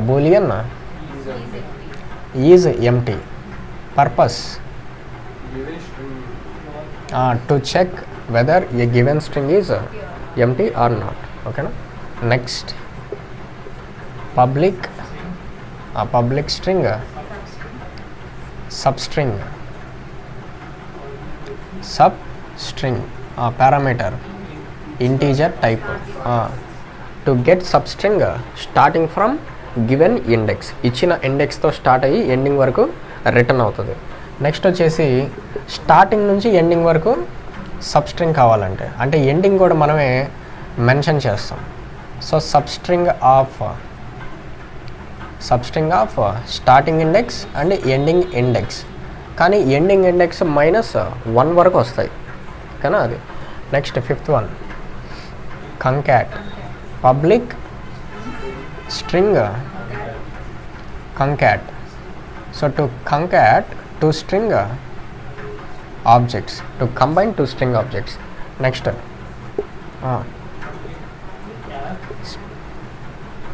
boolean is empty. Purpose to check whether a given string is empty or not. ఓకేనా? Next public string sub string parameter integer type to get sub string starting from given index. ఇచ్చిన ఇండెక్స్తో start అయ్యి ending వరకు return అవుతుంది. Next వచ్చేసి starting నుంచి ending వరకు sub string కావాలంటే, అంటే ఎండింగ్ కూడా మనమే మెన్షన్ చేస్తాం. So sub string of substring of starting index and ending index. కానీ ఎండింగ్ ఇండెక్స్ -1 వరకు వస్తాయి కానీ అది. Next 5th one concat public string concat. So to concat two string objects, to combine two string objects. Next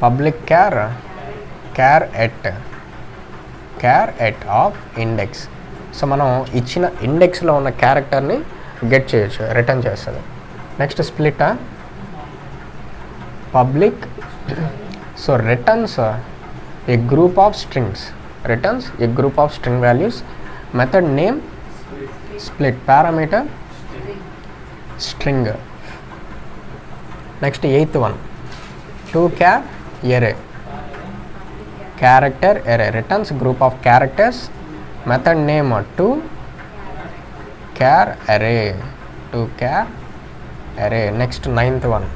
public char at of index. సో మనం ఇచ్చిన ఇండెక్స్లో ఉన్న క్యారెక్టర్ని గెట్ చేయొచ్చు, రిటర్న్ చేస్తుంది. Next split public so returns a group of strings, returns a group of string values. Method name split, parameter string. Next 8th one to char array, character array returns group of characters. Method name to char array, to char array. Next 9th one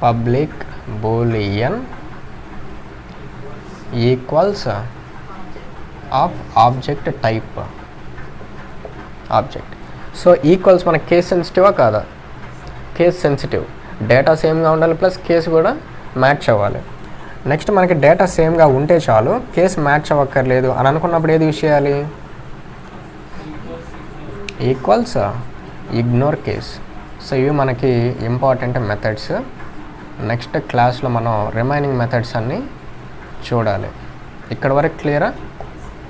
public boolean equals of object type object. So equals మన case సెన్సిటివా కాదా? Case sensitive. Data సేమ్గా ఉండాలి plus case కూడా match అవ్వాలి. Next మనకి data సేమ్గా ఉంటే చాలు, కేసు మ్యాచ్ అవ్వక్కర్లేదు అని అనుకున్నప్పుడు ఏది యూజ్ చేయాలి? Equals ignore case. సో ఇవి మనకి ఇంపార్టెంట్ మెథడ్స్. నెక్స్ట్ క్లాస్లో మనం రిమైనింగ్ మెథడ్స్ అన్నీ చూడాలి. ఇక్కడ వరకు క్లియరా?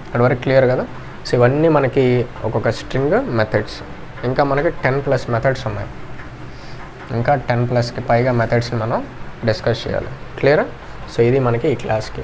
ఇక్కడ వరకు క్లియర్ కదా? సో ఇవన్నీ మనకి ఒక్కొక్క స్ట్రింగ్ మెథడ్స్. ఇంకా మనకి 10+ మెథడ్స్ ఉన్నాయి. ఇంకా 10+కి పైగా మెథడ్స్ని మనం డిస్కస్ చేయాలి. క్లియరా? సో ఇది మనకి ఈ క్లాస్కి.